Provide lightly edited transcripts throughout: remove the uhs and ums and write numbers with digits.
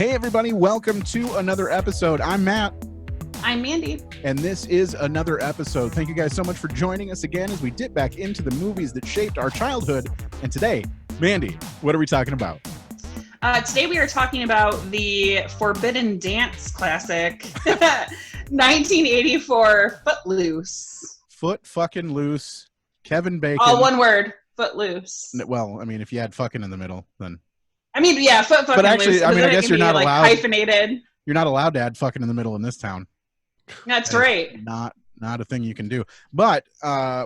Hey everybody, welcome to another episode. I'm Matt. I'm Mandy. And this is another episode. Thank you guys so much for joining us again as we dip back into the movies that shaped our childhood. And today, Mandy, what are we talking about? Today we are talking about the Forbidden Dance classic, 1984, Footloose. Foot fucking loose. Kevin Bacon. All one word, Footloose. Well, I mean, if you had fucking in the middle, then... I mean, yeah, foot fucking but actually, loose. I mean, I guess you're not allowed... hyphenated. You're not allowed to add fucking in the middle in this town. That's right. Not a thing you can do. But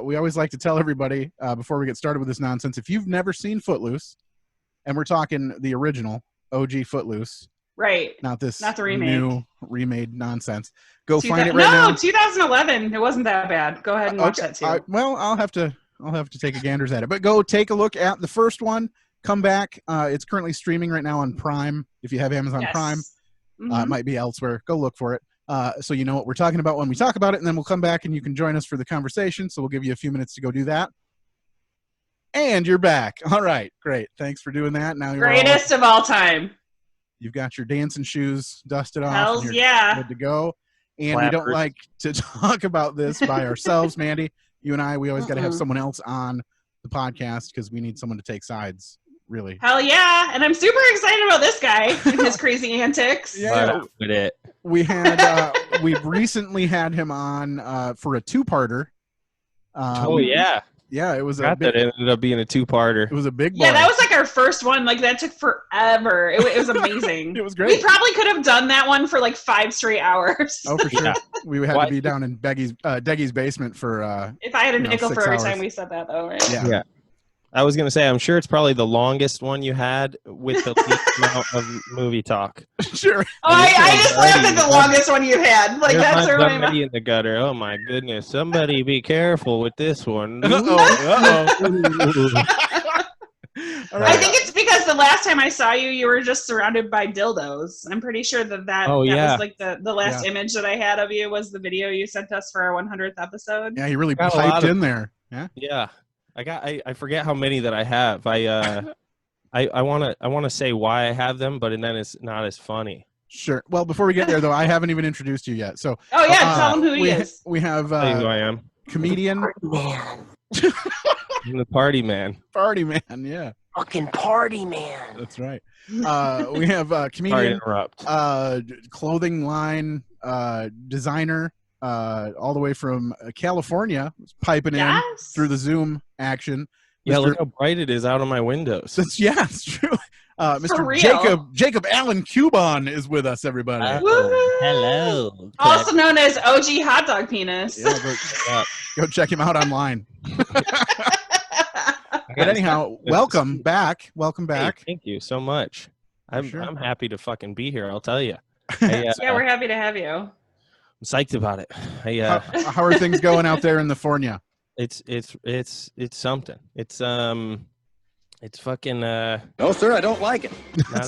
we always like to tell everybody before we get started with this nonsense, if you've never seen Footloose, and we're talking the original OG Footloose, right? Not the remake. New remade nonsense. Go find it right now. No, 2011. It wasn't that bad. Go ahead and watch that too. Well, I'll have to take a gander at it. But go take a look at the first one. Come back. It's currently streaming right now on Prime. If you have Amazon Prime, it might be elsewhere. Go look for it. So you know what we're talking about when we talk about it, and then we'll come back and you can join us for the conversation. So we'll give you a few minutes to go do that. And you're back. All right, great. Thanks for doing that. Now you're greatest of all time. You've got your dancing shoes dusted off. Hells and you're yeah. good to go. And we don't like to talk about this by ourselves, Mandy. You and I, we always got to have someone else on the podcast because we need someone to take sides. Really. Hell yeah. And I'm super excited about this guy and his crazy antics. Yeah. We recently had him on for a two-parter. Yeah, it was that ended up being a two-parter. It was a big one. Yeah, that was like our first one. Like that took forever. It was amazing. It was great. We probably could have done that one for like 5 straight hours. Oh, for sure. We had to be down in Deggy's basement for if I had a nickel for every 6 hours. time we said that though, right? Yeah. I was going to say, I'm sure it's probably the longest one you had with the least amount of movie talk. Sure. Oh, I just laughed at the longest one you've had. Like, that's somebody in the gutter. Oh, my goodness. Somebody be careful with this one. Uh-oh. I think it's because the last time I saw you, you were just surrounded by dildos. I'm pretty sure that was like the last image that I had of you was the video you sent us for our 100th episode. Yeah, he really piped in there. Yeah. Yeah. I forget how many that I have. I want to say why I have them, but then it's not as funny. Sure. Well, before we get there though, I haven't even introduced you yet. So tell him who he is. We have tell you who I am. Comedian. I'm the party man. Party man, yeah. Fucking party man. That's right. We have comedian, clothing line designer. All the way from California, piping in through the Zoom action. Yeah, look how bright it is out of my windows. It's true. Mr. Jacob Kubon is with us, everybody. Hello. Also known as OG Hot Dog Penis. Yeah, go check him out online. But anyhow, welcome back. Welcome back. Hey, thank you so much. I'm happy to fucking be here, I'll tell you. We're happy to have you. I'm psyched about it. How are things going out there in the Fornia? It's something. It's fucking No, sir, I don't like it. What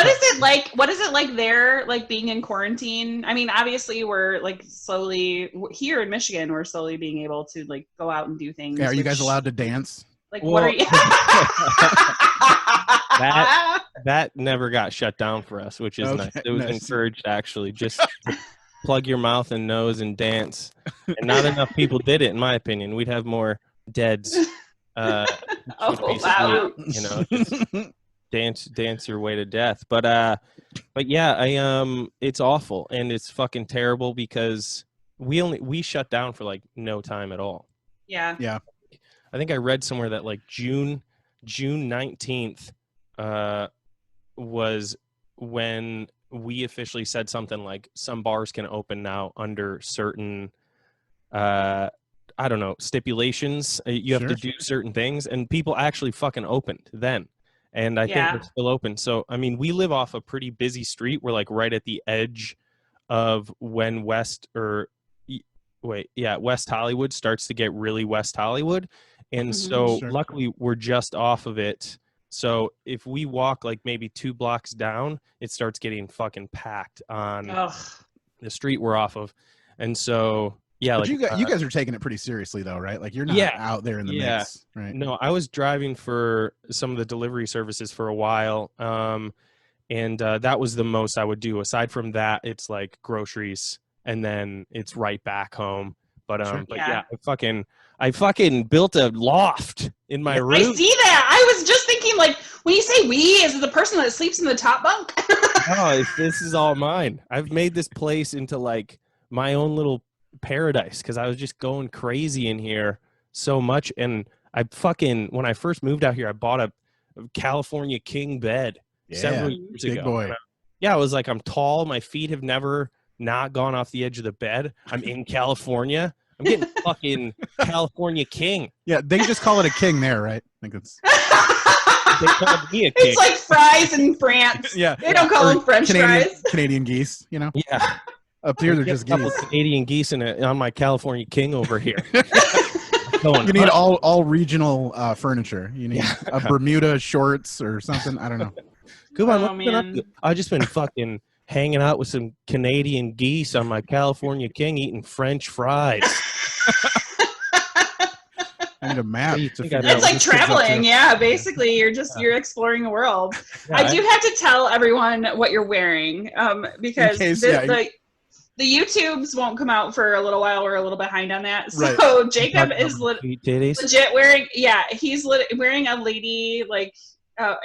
is it like? What is it like there, like being in quarantine? I mean, obviously we're like slowly here in Michigan, we're slowly being able to like go out and do things. Yeah, are you guys allowed to dance? Like, what are you? That never got shut down for us, which is nice. It was encouraged, actually. Just plug your mouth and nose and dance. And not enough people did it, in my opinion. We'd have more deads. Wow. You know, just dance your way to death. But yeah, it's awful and it's fucking terrible because we shut down for like no time at all. Yeah. Yeah. I think I read somewhere that like June 19th was when we officially said something like some bars can open now under certain stipulations. You have to do certain things, and people actually fucking opened then. And I think they're still open. So I mean, we live off a pretty busy street. We're like right at the edge of when West Hollywood starts to get really West Hollywood. And so luckily we're just off of it. So if we walk like maybe 2 blocks down, it starts getting fucking packed on the street we're off of. And so Yeah, but like you guys are taking it pretty seriously though, right? Like you're not out there in the mix, right? No, I was driving for some of the delivery services for a while, and that was the most I would do. Aside from that, it's like groceries, and then it's right back home. But yeah, I fucking built a loft in my room. I see that. I was just thinking, like, when you say we, is it the person that sleeps in the top bunk? No, this is all mine. I've made this place into like my own little paradise because I was just going crazy in here so much. And when I first moved out here, I bought a California king bed several years ago. Big boy. I was like, I'm tall. My feet have never not gone off the edge of the bed. I'm in California. I'm getting fucking California king. Yeah, they just call it a king there, right? I think it's. They called me a king. It's like fries in France. They don't call them French fries. Canadian geese, you know? Yeah. Up here, they're just geese. Canadian geese on my California king over here. You need all regional furniture. You need a Bermuda shorts or something. I don't know. Kubon, I've just been fucking hanging out with some Canadian geese on my California king eating French fries. I need a map. It's like traveling. Yeah, basically, you're exploring the world. Yeah, I do have to tell everyone what you're wearing because the YouTubes won't come out for a little while. We're a little behind on that. So Jacob is legit wearing. Yeah, he's wearing a lady like.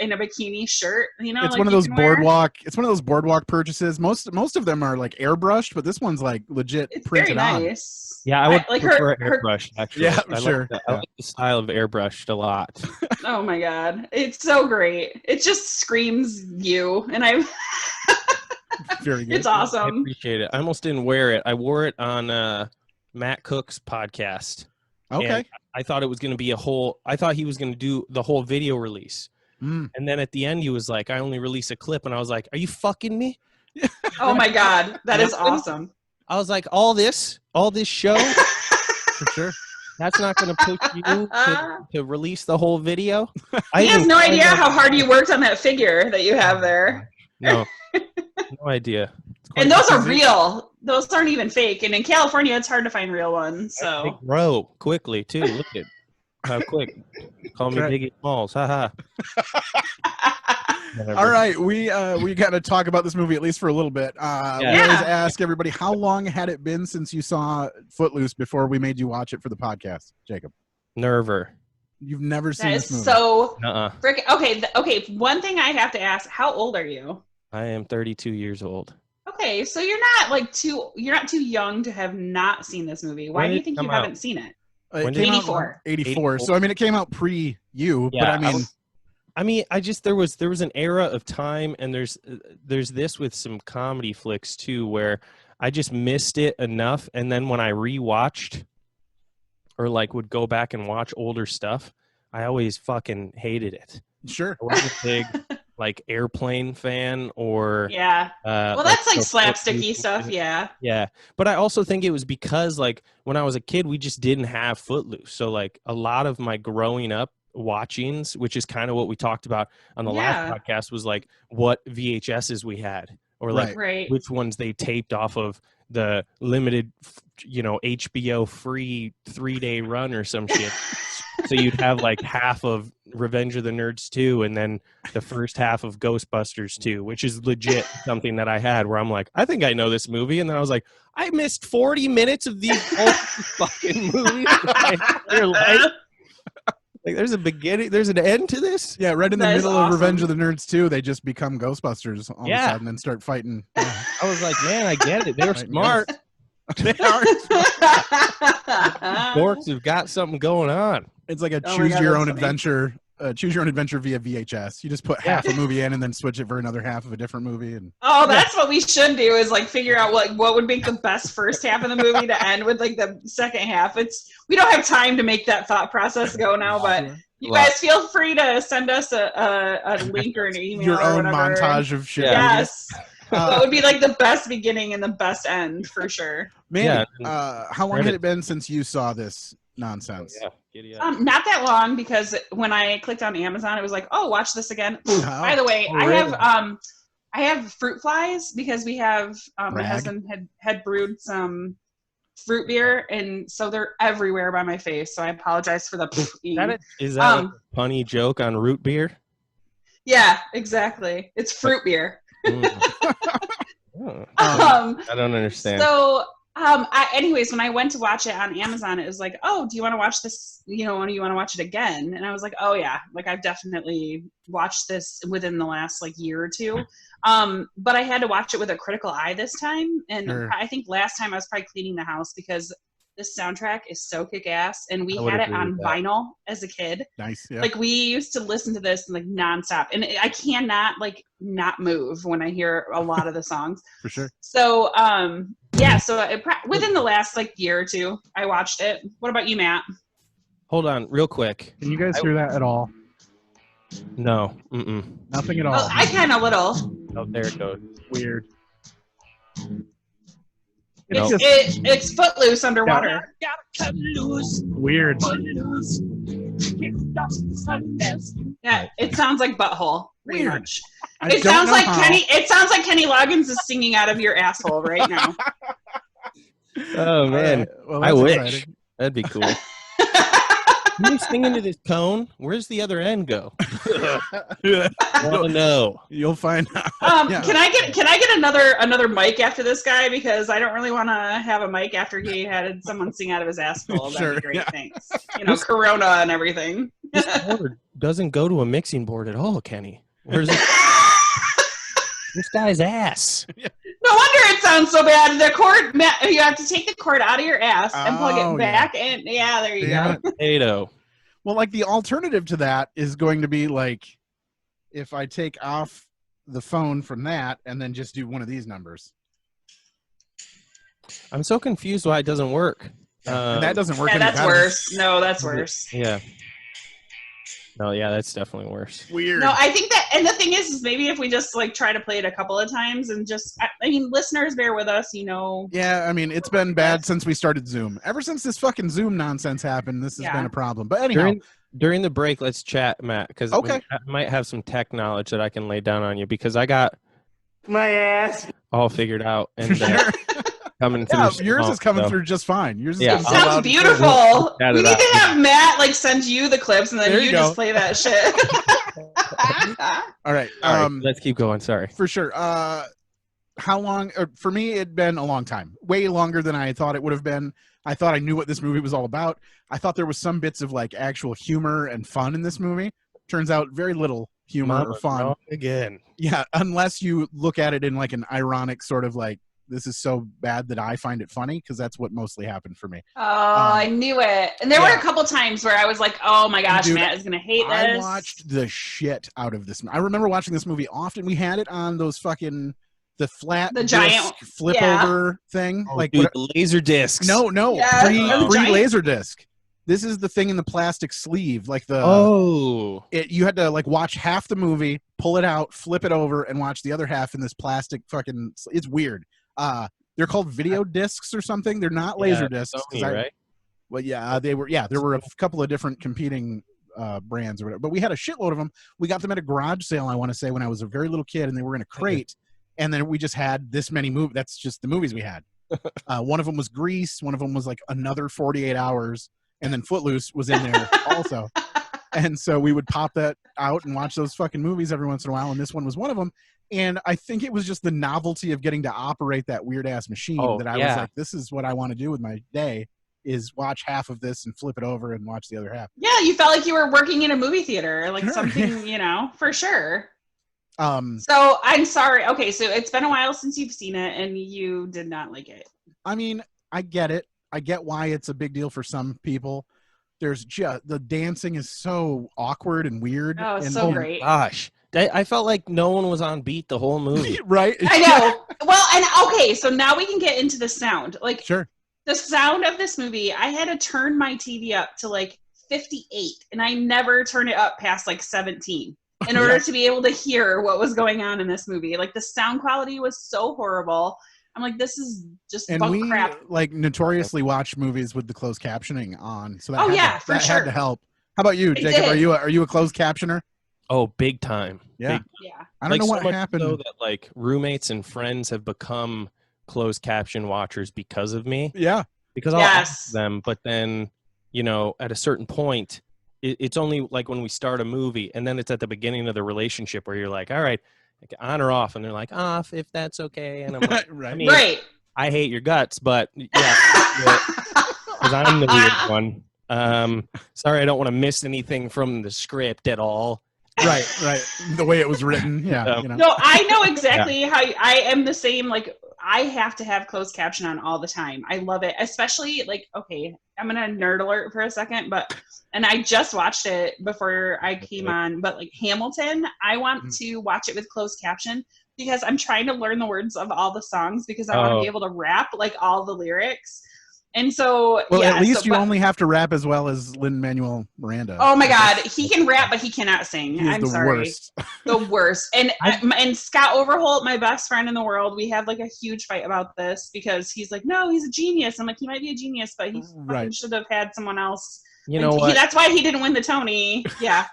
In a bikini shirt, you know, it's like one of those boardwalk. It's one of those boardwalk purchases. Most of them are like airbrushed, but this one's like legit it's printed very nice. Yeah, I would like prefer airbrushed. Actually, yeah, sure. I like the style of airbrushed a lot. Oh my god, it's so great. It just screams you, and I. Very good. It's awesome. I appreciate it. I almost didn't wear it. I wore it on Matt Cook's podcast. Okay. I thought it was going to be I thought he was going to do the whole video release. And then at the end, he was like, I only release a clip. And I was like, are you fucking me? Oh, my God. That is awesome. I was like, all this show? For sure. That's not going to push you to release the whole video? He has no idea how hard you worked on that figure that you have there. No idea. And those are real. Those aren't even fake. And in California, it's hard to find real ones. So they grow quickly, too. Look at how quick. Call me Biggie Smalls. Haha. All right, we got to talk about this movie at least for a little bit. We always ask everybody, how long had it been since you saw Footloose before we made you watch it for the podcast, Jacob? Never. You've never seen this movie? So freaking okay. One thing I have to ask: how old are you? I am 32 years old. Okay, so you're not too young to have not seen this movie. Why do you think you haven't seen it? 84. 84. So I mean, it came out pre you, but I mean, there was an era of time, and there's this with some comedy flicks too, where I just missed it enough, and then when I rewatched or like would go back and watch older stuff, I always fucking hated it. Sure, I wasn't a big like Airplane fan or well, that's like slapsticky stuff, yeah. But I also think it was because like when I was a kid, we just didn't have Footloose, so like a lot of my growing up watchings, which is kind of what we talked about on the last podcast, was like what VHSs we had, or like which ones they taped off of the limited, HBO free 3-day run or some shit. So you'd have like half of Revenge of the Nerds 2 and then the first half of Ghostbusters 2, which is legit something that I had where I'm like, I think I know this movie. And then I was like, I missed 40 minutes of these fucking movies. Like, there's a beginning, there's an end to this. Yeah, right in the middle of Revenge of the Nerds 2, they just become Ghostbusters all of a sudden and start fighting. Yeah. I was like, man, I get it. They're smart. They are. Dorks have got something going on. It's like a choose your own adventure via VHS. You just put half a movie in and then switch it for another half of a different movie. And that's what we should do, is like figure out what would make the best first half of the movie to end with like the second half. We don't have time to make that thought process go now, but you guys feel free to send us a link or an email. Your or own montage of shit. Yes. That would be like the best beginning and the best end for sure. Man, how long had it been since you saw this nonsense? Not that long, because when I clicked on Amazon, it was like, oh, watch this again. By the way, I have fruit flies because we have my husband had brewed some fruit beer, and so they're everywhere by my face. So I apologize for the. Is that like a punny joke on root beer? Yeah, exactly. It's fruit beer. I don't understand. So, anyways, when I went to watch it on Amazon, it was like, oh, do you want to watch this? Do you want to watch it again? And I was like, oh yeah, like I've definitely watched this within the last like year or two. But I had to watch it with a critical eye this time. And I think last time I was probably cleaning the house because this soundtrack is so kick-ass, and we had it on vinyl as a kid. Nice, yeah. Like we used to listen to this like nonstop, and I cannot like not move when I hear a lot of the songs. For sure. So, so within the last like year or two, I watched it. What about you, Matt? Hold on, real quick. Can you guys hear that at all? No. Nothing at all. Well, I kind of little. Oh, there it goes. Weird. It's Footloose underwater. Gotta cut loose. Weird. Yeah, it sounds like Butthole. Weird. It sounds like Kenny Loggins is singing out of your asshole right now. Oh man, well, I wish exciting. That'd be cool. Can you sing into this cone? Where's the other end go? Oh no, you'll find out. Can I get another mic after this guy, because I don't really want to have a mic after he had someone sing out of his asshole. That'd be great. Thanks. Corona and everything. This board doesn't go to a mixing board at all, Kenny. Where's it? This guy's ass. No wonder it sounds so bad. The cord, you have to take the cord out of your ass and plug it back in. Yeah, there you go. Potato. Well, like the alternative to that is going to be like if I take off the phone from that and then just do one of these numbers. I'm so confused why it doesn't work. And that doesn't work. Yeah, that's worse. No, that's worse. Yeah. No, yeah, that's definitely worse. Weird. No, I think that, and the thing is maybe if we just like try to play it a couple of times and just, I mean, listeners, bear with us, Yeah, I mean, it's been bad since we started Zoom. Ever since this fucking Zoom nonsense happened, this has been a problem. But anyhow. During the break, let's chat, Matt, because I might have some tech knowledge that I can lay down on you, because I got my ass all figured out. And coming through. Yours is coming through just fine. Yours is it sounds beautiful. We need to have Matt like send you the clips and then you just play that shit. All right. Let's keep going. Sorry. For sure. How long? For me, it'd been a long time. Way longer than I thought it would have been. I thought I knew what this movie was all about. I thought there was some bits of like actual humor and fun in this movie. Turns out very little humor or fun. Again. Yeah, unless you look at it in like an ironic sort of like, this is so bad that I find it funny, because that's what mostly happened for me. Oh, I knew it. And there were a couple times where I was like, oh my gosh, dude, Matt is going to hate this. I watched the shit out of this. I remember watching this movie often. We had it on those fucking, the giant flip over thing. Oh, like dude, the laser discs. No, pre-laser disc. This is the thing in the plastic sleeve, like the you had to like watch half the movie, pull it out, flip it over, and watch the other half in this plastic fucking. It's weird. They're called video discs or something. They're not laser discs, right? Well, yeah, they were. Yeah, there were a couple of different competing brands or whatever. But we had a shitload of them. We got them at a garage sale, I want to say, when I was a very little kid, and they were in a crate. And then we just had this many movies. That's just the movies we had. One of them was Grease. One of them was like Another 48 Hours. And then Footloose was in there also. And so we would pop that out and watch those fucking movies every once in a while. And this one was one of them. And I think it was just the novelty of getting to operate that weird ass machine that I was like, this is what I want to do with my day, is watch half of this and flip it over and watch the other half. Yeah, you felt like you were working in a movie theater, like something, for sure. So I'm sorry. Okay, so it's been a while since you've seen it and you did not like it. I mean, I get it. I get why it's a big deal for some people. There's just the dancing is so awkward and weird. Oh, it's so great. Gosh. I felt like no one was on beat the whole movie. Right? I know. Well, and okay, so now we can get into the sound. Like, sure. The sound of this movie, I had to turn my TV up to like 58, and I never turn it up past like 17 in order to be able to hear what was going on in this movie. Like, the sound quality was so horrible. I'm like, this is just bunk crap. Like, notoriously watch movies with the closed captioning on. So that that had to help. How about you, Jacob? Are you a closed captioner? Oh, big time. Yeah. Yeah. I don't know what happened. So that like roommates and friends have become closed caption watchers because of me. Yeah. because I'll ask them, but then, you know, at a certain point, it's only like when we start a movie, and then it's at the beginning of the relationship where you're like, all right, on or off, and they're like, off, if that's okay. And I'm like, right. I mean, I hate your guts, but yeah, because I'm the weird one. Sorry, I don't want to miss anything from the script at all. Right. The way it was written. Yeah. You know. No, I know exactly how I am the same. Like, I have to have closed caption on all the time. I love it, especially like, okay, I'm gonna nerd alert for a second, and I just watched it before I came on, but like Hamilton, I want to watch it with closed caption because I'm trying to learn the words of all the songs because I want to be able to rap like all the lyrics. And so, at least you only have to rap as well as Lin-Manuel Miranda. Oh my God, he can rap, but he cannot sing. I'm sorry, worst. The worst. And Scott Overholt, my best friend in the world, we have like a huge fight about this because he's like, no, he's a genius. I'm like, he might be a genius, but he should have had someone else. You know what? That's why he didn't win the Tony. Yeah,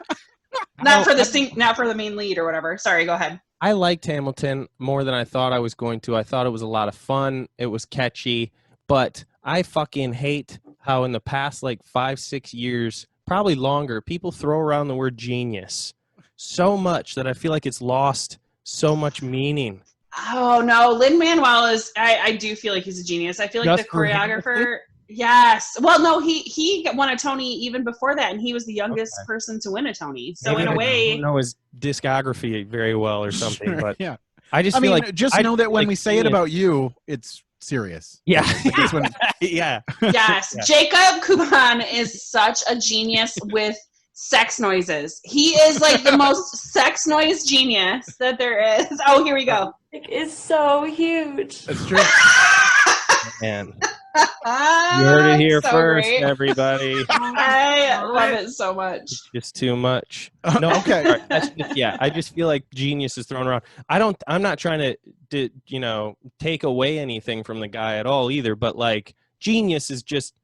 not for the main lead or whatever. Sorry, go ahead. I liked Hamilton more than I thought I was going to. I thought it was a lot of fun. It was catchy, but I fucking hate how in the past like 5-6 years, probably longer, people throw around the word genius so much that I feel like it's lost so much meaning. Oh no, Lin-Manuel is. I do feel like he's a genius. I feel like the choreographer. Yes. Well, no, he won a Tony even before that, and he was the youngest person to win a Tony. So maybe in a way, I don't know his discography very well or something, sure, but yeah. I just feel like just know that when we say it about you, it's serious. Yeah. Yeah. Yes. Yeah. Jacob Kubon is such a genius with sex noises. He is like the most sex noise genius that there is. Oh, here we go. It is so huge. That's true. Man. You heard it here first, great. everybody. I love it so much. It's just too much. No, okay. I just feel like genius is thrown around. I'm not trying to take away anything from the guy at all either, but like genius is just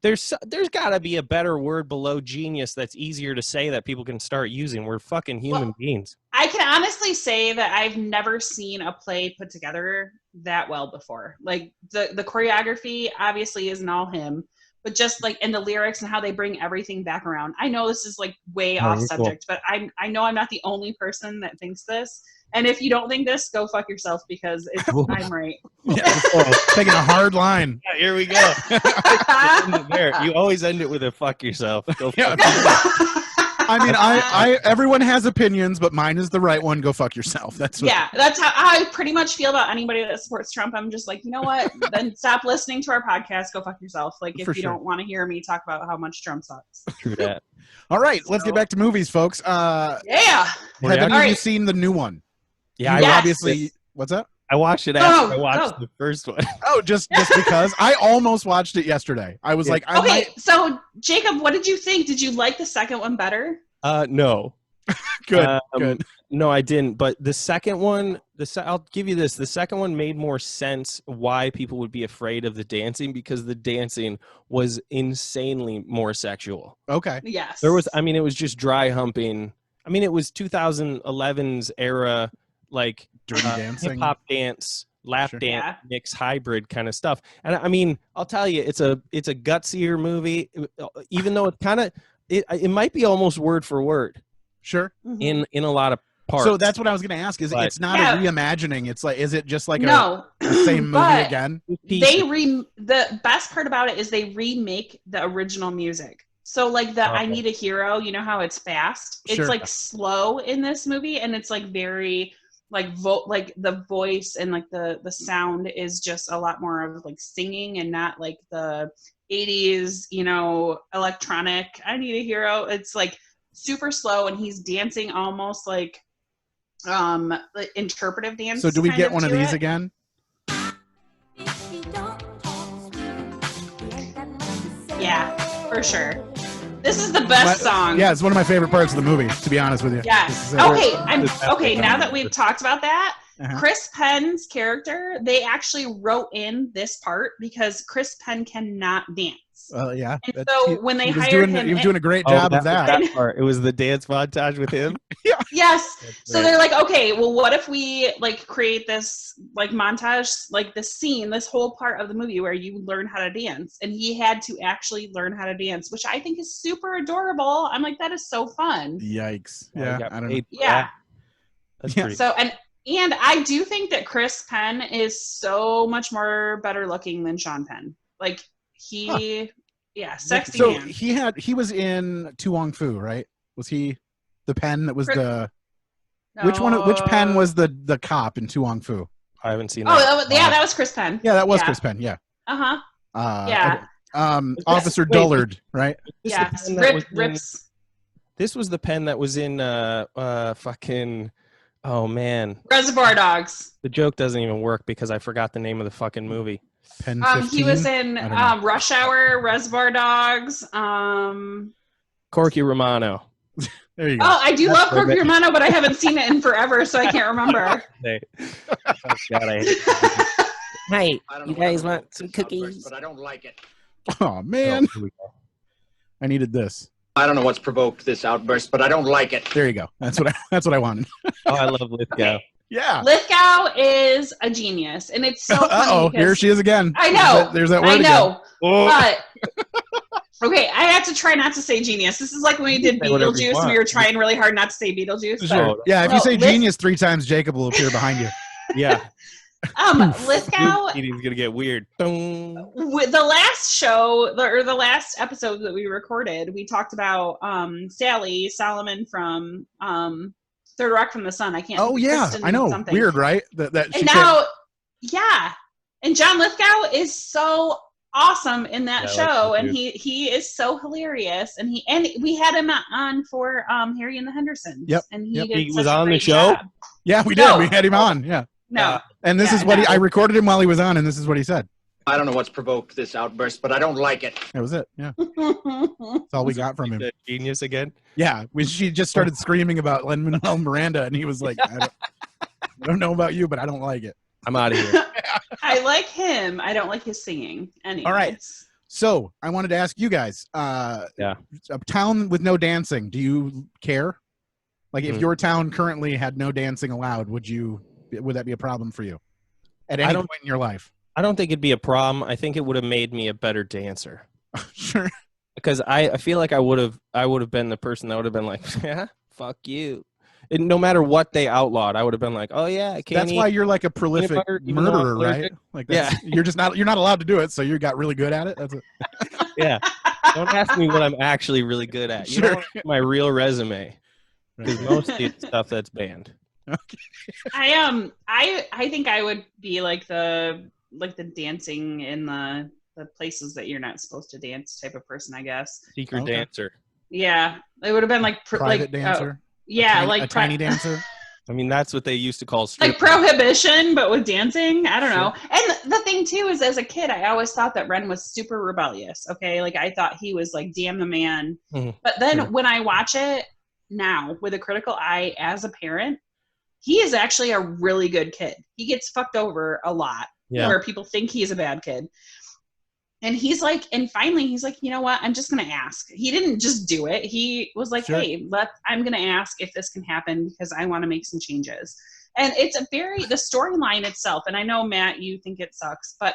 there's got to be a better word below genius that's easier to say that people can start using. We're fucking human beings. I can honestly say that I've never seen a play put together that well before. Like the choreography obviously isn't all him, but just like in the lyrics and how they bring everything back around. I know this is like way off subject, but I know I'm not the only person that thinks this. And if you don't think this, go fuck yourself because I'm right. Taking a hard line. Yeah, here we go. You always end it with a fuck yourself. Go fuck yourself. I mean, everyone has opinions, but mine is the right one. Go fuck yourself. That's how I pretty much feel about anybody that supports Trump. I'm just like, you know what? Then stop listening to our podcast. Go fuck yourself. Like if you don't want to hear me talk about how much Trump sucks. True that. All right, let's get back to movies, folks. Yeah. Have any of you seen the new one? Yeah, obviously. What's up? I watched it after I watched the first one. Oh, just because I almost watched it yesterday. I was like, So Jacob, what did you think? Did you like the second one better? No. Good. Good. No, I didn't. But the second one, I'll give you this. The second one made more sense why people would be afraid of the dancing because the dancing was insanely more sexual. Okay. Yes. It was just dry humping. I mean, it was 2011's era, like dirty dancing, hip hop dance, lap dance, mix hybrid kind of stuff. And I mean, I'll tell you, it's a gutsier movie, even though it might be almost word for word. Sure. In a lot of parts. So that's what I was going to ask. It's not a reimagining. It's like, is it just like the same movie again? The best part about it is they remake the original music. So like I Need a Hero, you know how it's fast? It's like slow in this movie and it's like very like the voice and like the sound is just a lot more of like singing and not like the 80s, electronic I Need a Hero. It's like super slow and he's dancing almost like interpretive dance. So do we get one of these again? Yeah, for sure. This is the best song. Yeah, it's one of my favorite parts of the movie, to be honest with you. Yes. Okay, now that we've talked about that, Chris Penn's character, they actually wrote in this part because Chris Penn cannot dance. Yeah. And so when they hired him, he was doing a great job of that. Part. It was the dance montage with him. Yeah. Yes. So they're like, okay, well, what if we like create this like montage, like this scene, this whole part of the movie where you learn how to dance, and he had to actually learn how to dance, which I think is super adorable. I'm like, that is so fun. Yikes! Yeah, I don't know. Yeah. That's pretty. So and I do think that Chris Penn is so much more better looking than Sean Penn. Like sexy so man. He was in Tu Wong Fu, right? Was he the Penn that was No. Which Penn was the cop in Tu Wong Fu? I haven't seen that. That was Chris Penn. Yeah, that was Chris Penn. Yeah. Yeah. Officer Dullard, right? Yes. Rips. This was the Penn that was in fucking. Oh man. Reservoir Dogs. The joke doesn't even work because I forgot the name of the fucking movie. Penn 15? He was in Rush Hour, Reservoir Dogs. Corky Romano. There you go. Oh, I do love Corky Romano, but I haven't seen it in forever, so I can't remember. Oh, God, I hate it. Hey, you guys want some cookies? But I don't like it. Oh man. I needed this. I don't know what's provoked this outburst, but I don't like it. There you go. That's what I wanted. Oh, I love Lithgow. Yeah. Lithgow is a genius, and it's so funny. Here she is again. I know. There's that word I know. Again. But okay, I have to try not to say genius. This is like when we did Beetlejuice, and we were trying really hard not to say Beetlejuice. Sure. Yeah, if you say genius 3 times, Jacob will appear behind you. Yeah. Lithgow. Eating's gonna get weird. With the last show, or the last episode that we recorded, we talked about Sally Solomon from Third Rock from the Sun. I can't. Oh yeah, I know. Something. Weird, right? That and now, yeah, and John Lithgow is so awesome in that show, and he is so hilarious, and we had him on for Harry and the Hendersons. Yep. And he was on the show. Job. Yeah, we did. We had him on. Yeah. No. And this is what I recorded him while he was on, and this is what he said. I don't know what's provoked this outburst, but I don't like it. That was it. Yeah. That's all we got from him. Genius again. Yeah. She just started screaming about Lin-Manuel Miranda, and he was like, I don't know about you, but I don't like it. I'm out of here. I like him. I don't like his singing. Anyways. All right. So I wanted to ask you guys, a town with no dancing, do you care? Like if your town currently had no dancing allowed, would that be a problem for you at any point in your life? I don't think it'd be a problem. I think it would have made me a better dancer. Sure. Because I feel like I would have been the person that would have been like, yeah, fuck you. And no matter what they outlawed, I would have been like, oh yeah, I can't. That's why you're like a prolific murderer, right? Like you're not allowed to do it, so you got really good at it. That's it. Yeah. Don't ask me what I'm actually really good at. You don't want my real resume. Because mostly it's stuff that's banned. Okay. I think I would be like the dancing in the places that you're not supposed to dance type of person, I guess. Secret dancer. Yeah, it would have been like private dancer. A tiny dancer. I mean, that's what they used to call like prohibition, but with dancing. I don't know. And the thing too is, as a kid, I always thought that Ren was super rebellious. Okay, like I thought he was like, damn the man. But then when I watch it now with a critical eye as a parent, he is actually a really good kid. He gets fucked over a lot where people think he's a bad kid. And he's like, and finally he's like, you know what? I'm just going to ask. He didn't just do it. He was like, hey, I'm going to ask if this can happen because I want to make some changes. And it's the storyline itself. And I know, Matt, you think it sucks, but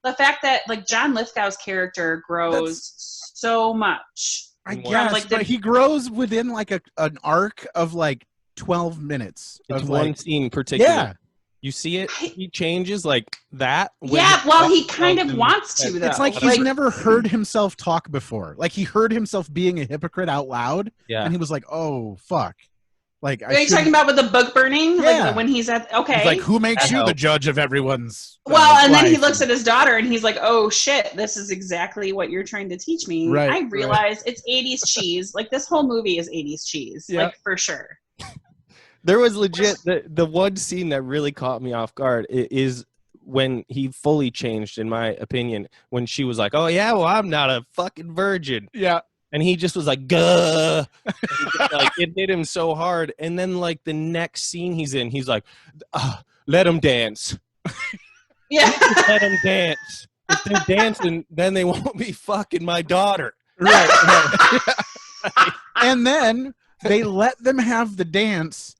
the fact that like John Lithgow's character grows so much. I guess, but he grows within like an arc of like 12 minutes. It's one scene particular. Yeah. You see it, he changes like that. Yeah, well, he kind of wants to, though. It's like he's never heard himself talk before. Like he heard himself being a hypocrite out loud, and he was like, oh, fuck. Like, are you talking about with the book burning? Yeah. Like when he's at, okay. He's like, who makes you the judge of everyone's and then he looks at his daughter and he's like, oh, shit, this is exactly what you're trying to teach me. Right, I realize it's 80s cheese. Like this whole movie is 80s cheese, like for sure. There was legit the one scene that really caught me off guard is when he fully changed, in my opinion, when she was like, oh yeah, well, I'm not a fucking virgin. Yeah. And he just was like, "Gah!" Like it hit him so hard. And then like the next scene he's in, he's like, "Let him dance." Yeah, let him dance. if they're dancing, then they won't be fucking my daughter. Right. And then they let them have the dance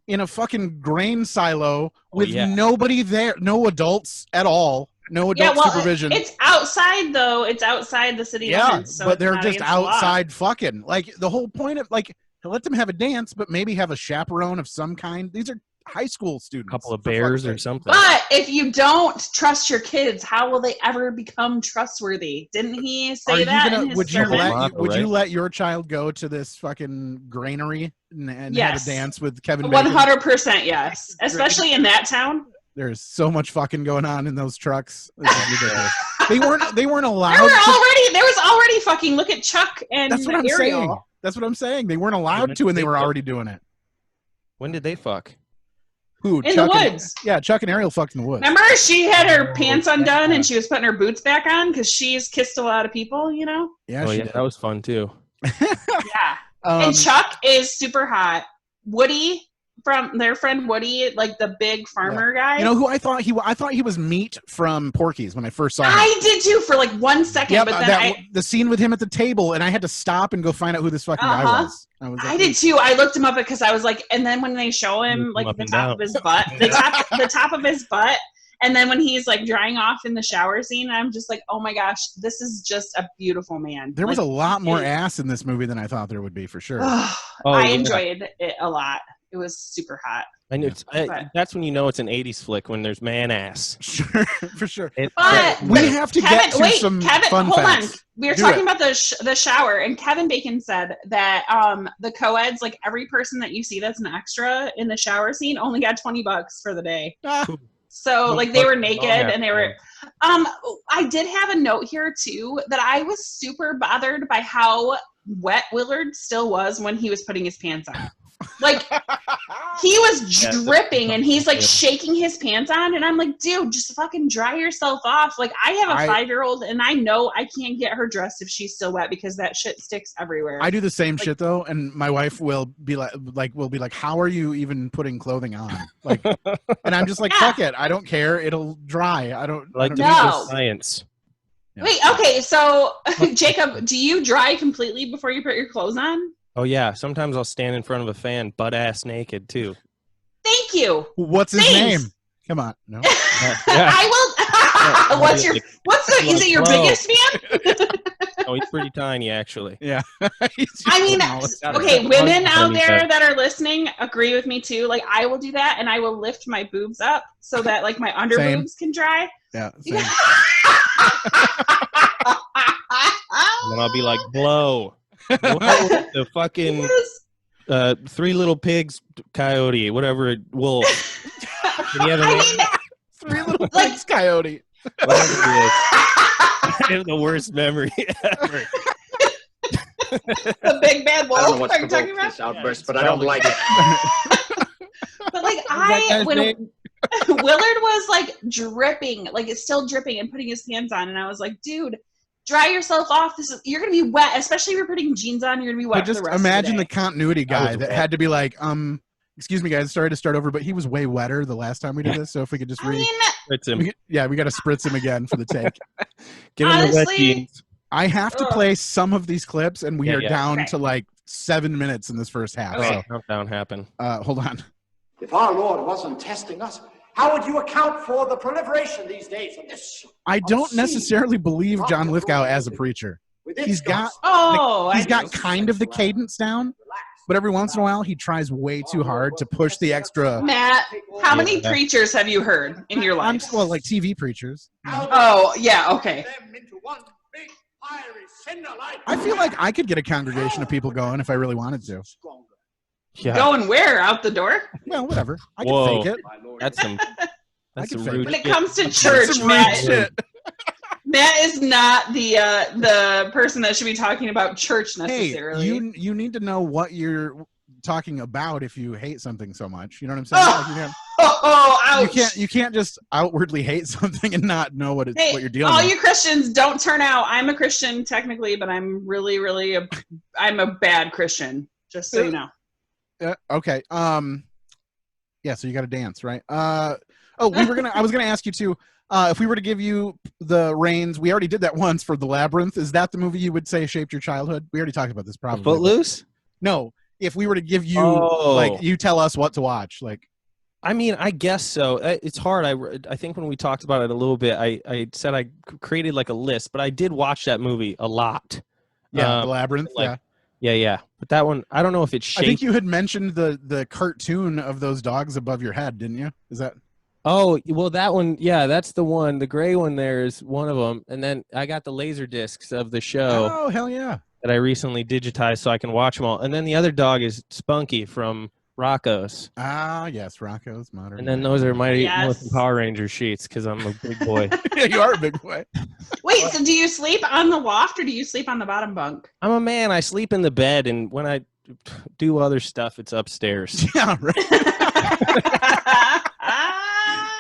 in a fucking grain silo with nobody there, no adults at all, no adult supervision. It's outside though. It's outside the city limits. So but they're just outside fucking. Like the whole point of like to let them have a dance, but maybe have a chaperone of some kind. These are high school students. A couple of bears or something. But if you don't trust your kids, how will they ever become trustworthy? Didn't he say that in his sermon? Would you let your child go to this fucking granary and have a dance with Kevin Bacon? 100% yes. Especially in that town. There's so much fucking going on in those trucks. They weren't allowed. There was already fucking. Look at Chuck and That's what I'm Ariel. saying. That's what I'm saying. They weren't allowed to, and they were already doing it. When did they fuck? Who? In Chuck the woods. Chuck and Ariel fucked in the woods. Remember, she had her pants undone and she was putting her boots back on because she's kissed a lot of people, you know? Yeah, that was fun too. Yeah. And Chuck is super hot. Woody, from their friend Woody, like the big farmer guy. You know who I thought he was Meat from Porky's when I first saw him. I did too for like 1 second, yeah, but then the scene with him at the table, and I had to stop and go find out who this fucking guy was. I did too. I looked him up because I was like, and then when they show him like the top of his butt, the top of his butt, and then when he's like drying off in the shower scene, I'm just like, oh my gosh, this is just a beautiful man. There was a lot more ass in this movie than I thought there would be, for sure. I enjoyed it a lot. It was super hot. And that's when you know it's an 80s flick, when there's man ass. Sure, for sure. But we have to get to some fun facts. On. We were talking about the shower, and Kevin Bacon said that the co-eds, like every person that you see that's an extra in the shower scene, only got $20 for the day. So like they were naked and they were. I did have a note here too that I was super bothered by how wet Willard still was when he was putting his pants on. Like he was dripping and he's like shaking his pants on, and I'm like, dude, just fucking dry yourself off. Like I have a 5-year-old and I know I can't get her dressed if she's still wet because that shit sticks everywhere. I do the same shit though, and my wife will be like, how are you even putting clothing on? Like, and I'm just like, fuck it, I don't care, it'll dry. I don't know. Science. Yeah. Wait, okay, so Jacob, do you dry completely before you put your clothes on? Oh yeah, sometimes I'll stand in front of a fan, butt ass naked too. Thank you. What's his name? Come on, no. I will. Is it your biggest fan? Oh, he's pretty tiny, actually. Yeah. I mean, okay, women out there that are listening agree with me too. Like, I will do that, and I will lift my boobs up so that like my under boobs can dry. Yeah. Same. And then I'll be like, blow. The fucking 3 Little Pigs coyote, whatever, wolf. Did he have a name? 3 Little Pigs coyote. Whatever it is. I have the worst memory ever. The big bad wolf. I don't know what's provoked this outburst, but I don't like it. But like when Willard was like dripping, like it's still dripping and putting his pants on, and I was like, dude, dry yourself off. You're gonna be wet, especially if you're putting jeans on. You're gonna be wet. Just for the rest imagine of the continuity guy that had to be like, excuse me, guys, sorry to start over, but he was way wetter the last time we did this. So if we could just spritz him. We got to spritz him again for the take. Get him the wet jeans. I have to play some of these clips, and we are down to like 7 minutes in this first half. So countdown happen. Hold on. If our Lord wasn't testing us, how would you account for the proliferation these days of this? I don't necessarily believe John Lithgow as a preacher. He's got kind of the cadence down, but every once in a while he tries way too hard to push the extra. Matt, how many preachers have you heard in your life? Well, like TV preachers. Oh, yeah, okay. I feel like I could get a congregation of people going if I really wanted to. Yeah. Going where? Out the door? Well, whatever. I can fake it. That's some rude When it comes to church, Matt is not the person that should be talking about church necessarily. Hey, you need to know what you're talking about if you hate something so much. You know what I'm saying? Ouch. You can't just outwardly hate something and not know what you're dealing with. All you Christians, don't turn out. I'm a Christian technically, but I'm really, really I'm a bad Christian. Just so you know. Okay. Yeah. So you got to dance, right? I was gonna ask you too. If we were to give you the reins, we already did that once for The Labyrinth. Is that the movie you would say shaped your childhood? We already talked about this probably. Footloose? No. If we were to give you, like, you tell us what to watch, like. I mean, I guess so. It's hard. I think when we talked about it a little bit, I said I created like a list, but I did watch that movie a lot. Yeah, The Labyrinth. Like, yeah. But that one, I don't know if it's shaped. I think you had mentioned the cartoon of those dogs above your head, didn't you? Is that? Oh, well, that one, yeah, that's the one. The gray one there is one of them. And then I got the laser discs of the show. Oh, hell yeah. That I recently digitized so I can watch them all. And then the other dog is Spunky from Rocco's. Ah, yes, Rocco's Modern. And then those are Mighty Morphin Power Ranger sheets because I'm a big boy. Yeah, you are a big boy. Wait, so do you sleep on the loft or do you sleep on the bottom bunk? I'm a man. I sleep in the bed, and when I do other stuff, it's upstairs. Yeah, right.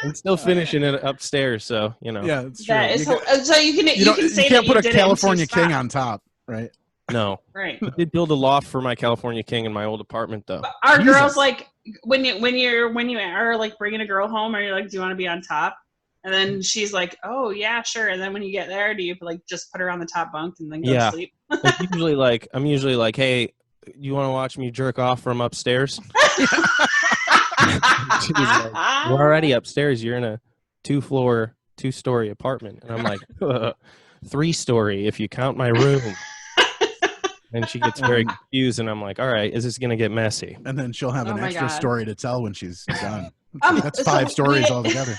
I'm still finishing it upstairs, so you know. Yeah, it's true. So you can't put a California King on top, right? No. Right. I did build a loft for my California King in my old apartment, though. But are girls like when you are like bringing a girl home, are you like, do you want to be on top? And then she's like, oh yeah, sure. And then when you get there, do you like just put her on the top bunk and then go to sleep? I'm usually like, hey, you want to watch me jerk off from upstairs? She was like, we're already upstairs. You're in a 2-story apartment. And I'm like, 3-story if you count my room. And she gets very confused, and I'm like, all right, is this going to get messy? And then she'll have an extra story to tell when she's done. That's 5 stories altogether.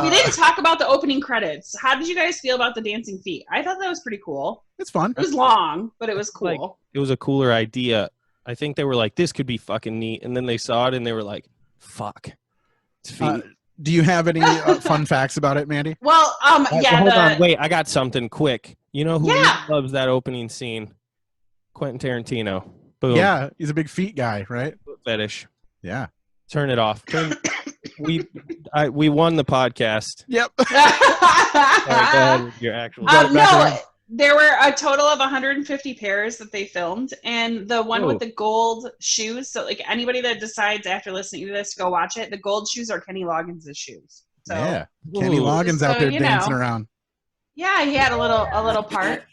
We didn't talk about the opening credits. How did you guys feel about the dancing feet? I thought that was pretty cool. It's fun. It was long, but it was cool. Like, it was a cooler idea. I think they were like, this could be fucking neat. And then they saw it, and they were like, fuck. It's feet. Do you have any fun facts about it, Mandy? Well, hold on. Wait, I got something quick. You know who loves that opening scene? Quentin Tarantino. Boom. Yeah, he's a big feet guy, right? Foot fetish. Yeah. Turn it off. We won the podcast. Yep. All right, go ahead with your actual. No, there were a total of 150 pairs that they filmed, and the one with the gold shoes. So, like anybody that decides after listening to this to go watch it, the gold shoes are Kenny Loggins' shoes. So, yeah, Kenny Loggins out there dancing around. Yeah, he had a little part.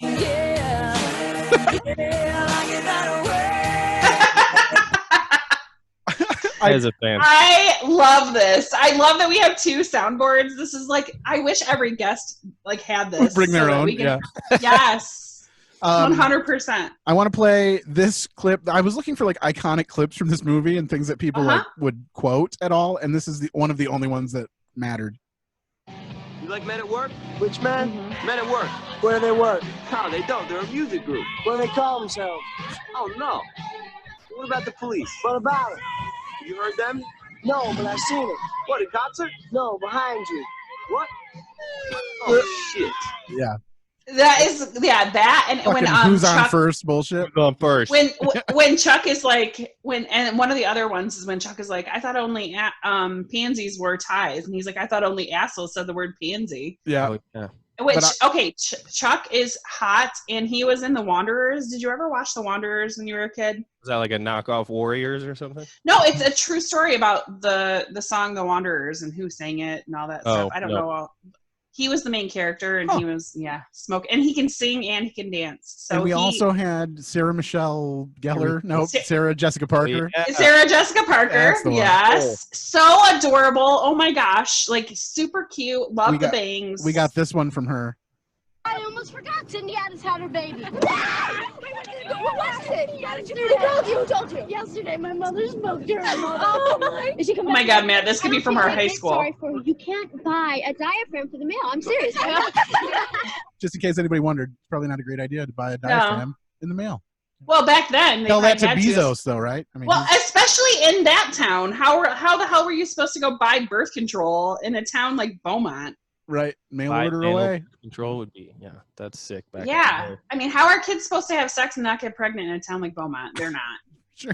As a fan. I love this. I love that we have 2 soundboards. This is like, I wish every guest like had this. Bring their own. Yes. 100%. I want to play this clip. I was looking for like iconic clips from this movie and things that people like would quote at all, and this is one of the only ones that mattered. You like Men at Work? Which men? Men at Work. Where do they work? No, they don't. They're a music group. What do they call themselves? Oh, no. What about the Police? What about it? You heard them? No, but I've seen it. What, a concert? No, behind you. What? Oh, shit. Yeah. That is, that and fucking when who's Chuck, on first bullshit. Who's on first? When Chuck is like and one of the other ones is when Chuck is like, I thought only pansies were ties, and he's like, I thought only assholes said the word pansy. Yeah. Oh, yeah. Which Chuck is hot, and he was in The Wanderers. Did you ever watch The Wanderers when you were a kid? Was that like a knockoff Warriors or something? No, it's a true story about the song The Wanderers and who sang it and all that stuff. I don't know. He was the main character, and he was smoke, and he can sing and he can dance. So and we also had Sarah Michelle Gellar. Nope, Sarah Jessica Parker. Yeah. Sarah Jessica Parker. Yes, so adorable. Oh my gosh, like super cute. Love the bangs. We got this one from her. I almost forgot. Cindy Adams had her baby. What was it? Who told you? Yesterday, my mother smoked her. Oh my God, Matt, this could be from our high school. Sorry for you. Can't buy a diaphragm for the mail. I'm serious. Just in case anybody wondered, it's probably not a great idea to buy a diaphragm in the mail. Well, back then, tell that to Bezos, though, right? I mean, well, especially in that town. How the hell were you supposed to go buy birth control in a town like Beaumont? Right, mail order away. Control would be, that's sick. Back I mean, how are kids supposed to have sex and not get pregnant in a town like Beaumont? They're not. Sure.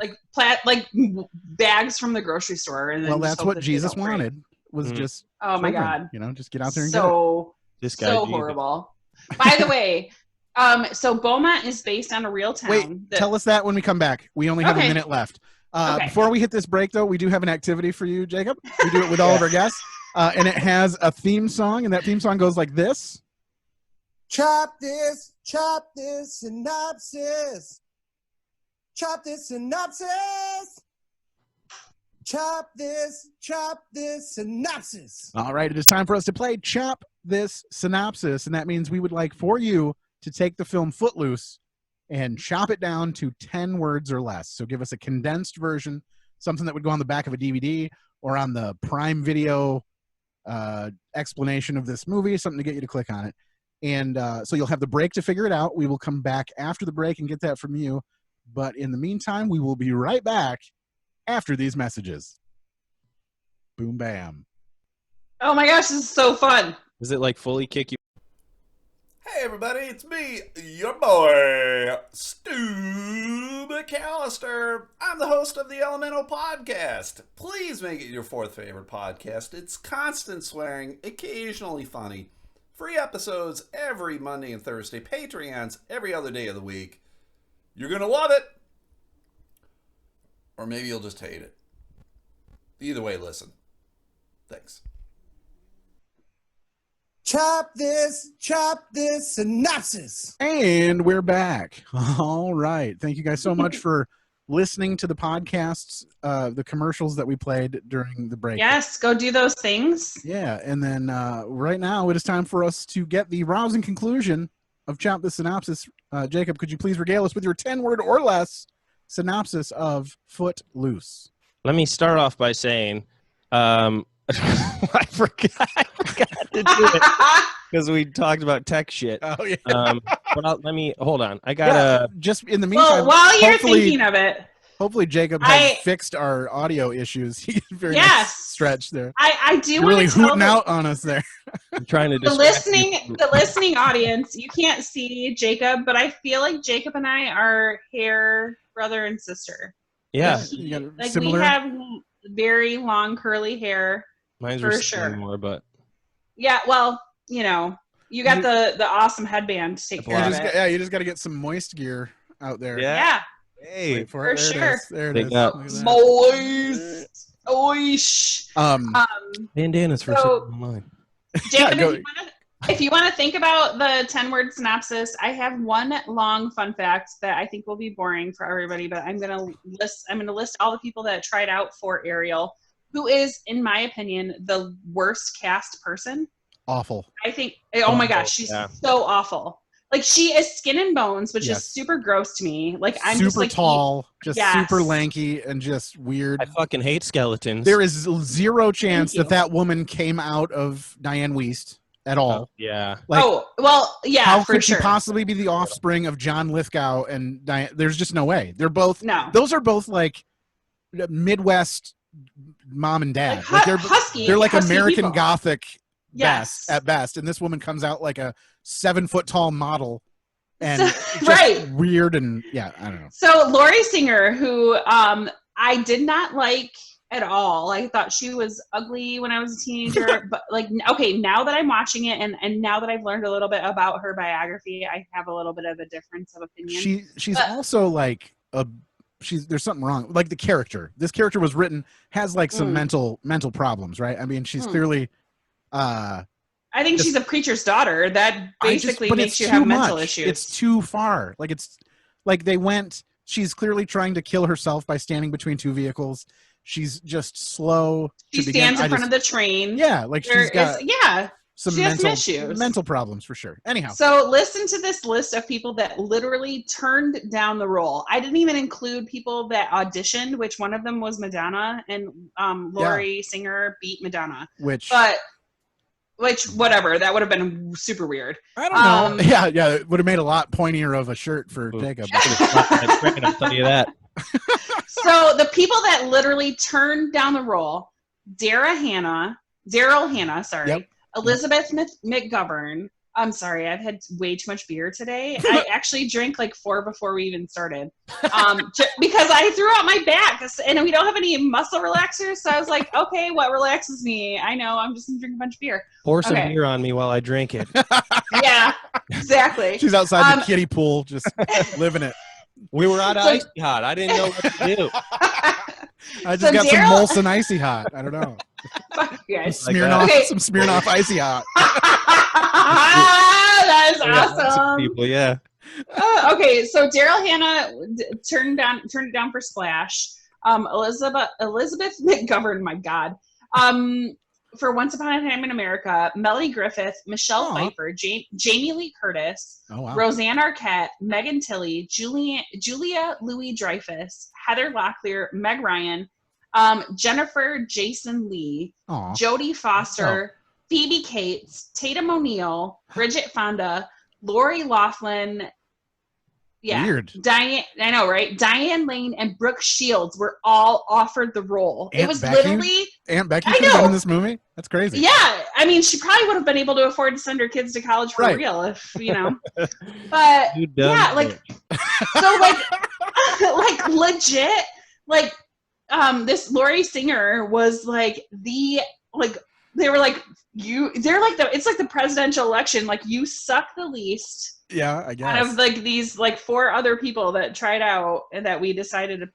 Like bags from the grocery store. And then that's what Jesus wanted. Was just my God, just get out there and get it. This guy so horrible. By the way, so Beaumont is based on a real town. Wait, tell us that when we come back. We only have a minute left. Before we hit this break, though, we do have an activity for you, Jacob. We do it with all of our guests. And it has a theme song, and that theme song goes like this. Chop this synopsis. Chop this synopsis. Chop this synopsis. All right, it is time for us to play Chop This Synopsis, and that means we would like for you to take the film Footloose and chop it down to 10 words or less. So give us a condensed version, something that would go on the back of a DVD or on the Prime Video explanation of this movie, something to get you to click on it. And so you'll have the break to figure it out. We will come back after the break and get that from you. But in the meantime, we will be right back after these messages. Boom, bam. Oh my gosh, this is so fun. Is it like fully kick you? Hey everybody, it's me, your boy, Stu McAllister. I'm the host of the Elemental Podcast. Please make it your fourth favorite podcast. It's constant swearing, occasionally funny. Free episodes every Monday and Thursday. Patreons every other day of the week. You're gonna love it. Or maybe you'll just hate it. Either way, listen. Thanks. Chop this synopsis. And we're back. All right. Thank you guys so much for listening to the podcasts, the commercials that we played during the break. Yes, go do those things. Yeah, and then right now it is time for us to get the rousing conclusion of Chop This Synopsis. Jacob, could you please regale us with your 10-word or less synopsis of Footloose? Let me start off by saying, I forgot to do it because we talked about tech shit. Oh yeah. But let me hold on. I gotta just in the meantime. Well, while you're thinking of it, hopefully Jacob has fixed our audio issues. He's very nice stretch there. I do You're really hooting out on us there. I'm trying to the listening audience. You can't see Jacob, but I feel like Jacob and I are hair brother and sister. Yeah, like similar. We have very long curly hair. Mine's for sure. More, but yeah, well, you know, you got the awesome headband to take care of it. Yeah, you just got to get some moist gear out there. Yeah. Hey, for sure. There it is. Moist. Oish. Bandanas for online. Jacob, if you want to think about the 10-word synopsis, I have one long fun fact that I think will be boring for everybody, but I'm gonna list all the people that tried out for Ariel, who is, in my opinion, the worst cast person. Awful. I think. Oh my gosh, she's so awful. Like, she is skin and bones, which is super gross to me. Like, I'm super just like, tall, super lanky, and just weird. I fucking hate skeletons. There is zero chance that woman came out of Diane Wiest at all. Oh, yeah. Like, how could she possibly be the offspring of John Lithgow and Diane? There's just no way. They're both. No. Those are both like Midwest mom and dad. Like, they're like American people. Gothic. Yes. At best, and this woman comes out like a 7-foot-tall model, and just weird, and I don't know. So Lori Singer, who I did not like at all. I thought she was ugly when I was a teenager, but like, okay, now that I'm watching it, and now that I've learned a little bit about her biography, I have a little bit of a difference of opinion. She's also like there's something wrong. Like this character was written has like some mental problems, right? I mean, she's clearly. I think she's a preacher's daughter. That basically makes you have mental issues. It's too far. Like it's like she's clearly trying to kill herself by standing between two vehicles. She's just slow. She stands in front of the train. Yeah, like she's got some issues. Mental problems for sure. Anyhow. So listen to this list of people that literally turned down the role. I didn't even include people that auditioned, which one of them was Madonna, and Lori Singer beat Madonna. Which, whatever, that would have been super weird. I don't know. Yeah, it would have made a lot pointier of a shirt for Jacob. I'll tell you that. So the people that literally turned down the role: Daryl Hannah, Elizabeth McGovern. I'm sorry, I've had way too much beer today. I actually drank like 4 before we even started, because I threw out my back, and we don't have any muscle relaxers. So I was like, okay, what relaxes me? I know, I'm just gonna drink a bunch of beer. Pour some beer on me while I drink it. Yeah, exactly. She's outside the kiddie pool, just living it. We were out of Icy Hot. I didn't know what to do. I just got some Molson Icy Hot. I don't know. guys. Some Smirnoff Icy Hot. That is awesome. People, yeah. Okay, so Daryl Hannah turned it down for Splash. Elizabeth McGovern, my God. For Once Upon a Time in America, Melanie Griffith, Michelle Pfeiffer, Jamie Lee Curtis, Roseanne Arquette, Megan Tilley, Julia Louis-Dreyfus, Heather Locklear, Meg Ryan, Jennifer Jason Leigh, Jodie Foster, Phoebe Cates, Tatum O'Neal, Bridget Fonda, Lori Loughlin. Yeah. Weird. I know, right? Diane Lane and Brooke Shields were all offered the role. It was literally Aunt Becky could have been in this movie? That's crazy. Yeah. I mean, she probably would have been able to afford to send her kids to college for real if, But yeah, like so like legit, like this Lori Singer was like they were like it's like the presidential election, like you suck the least. Yeah, I guess. Out of like these like 4 other people that tried out and that we decided to,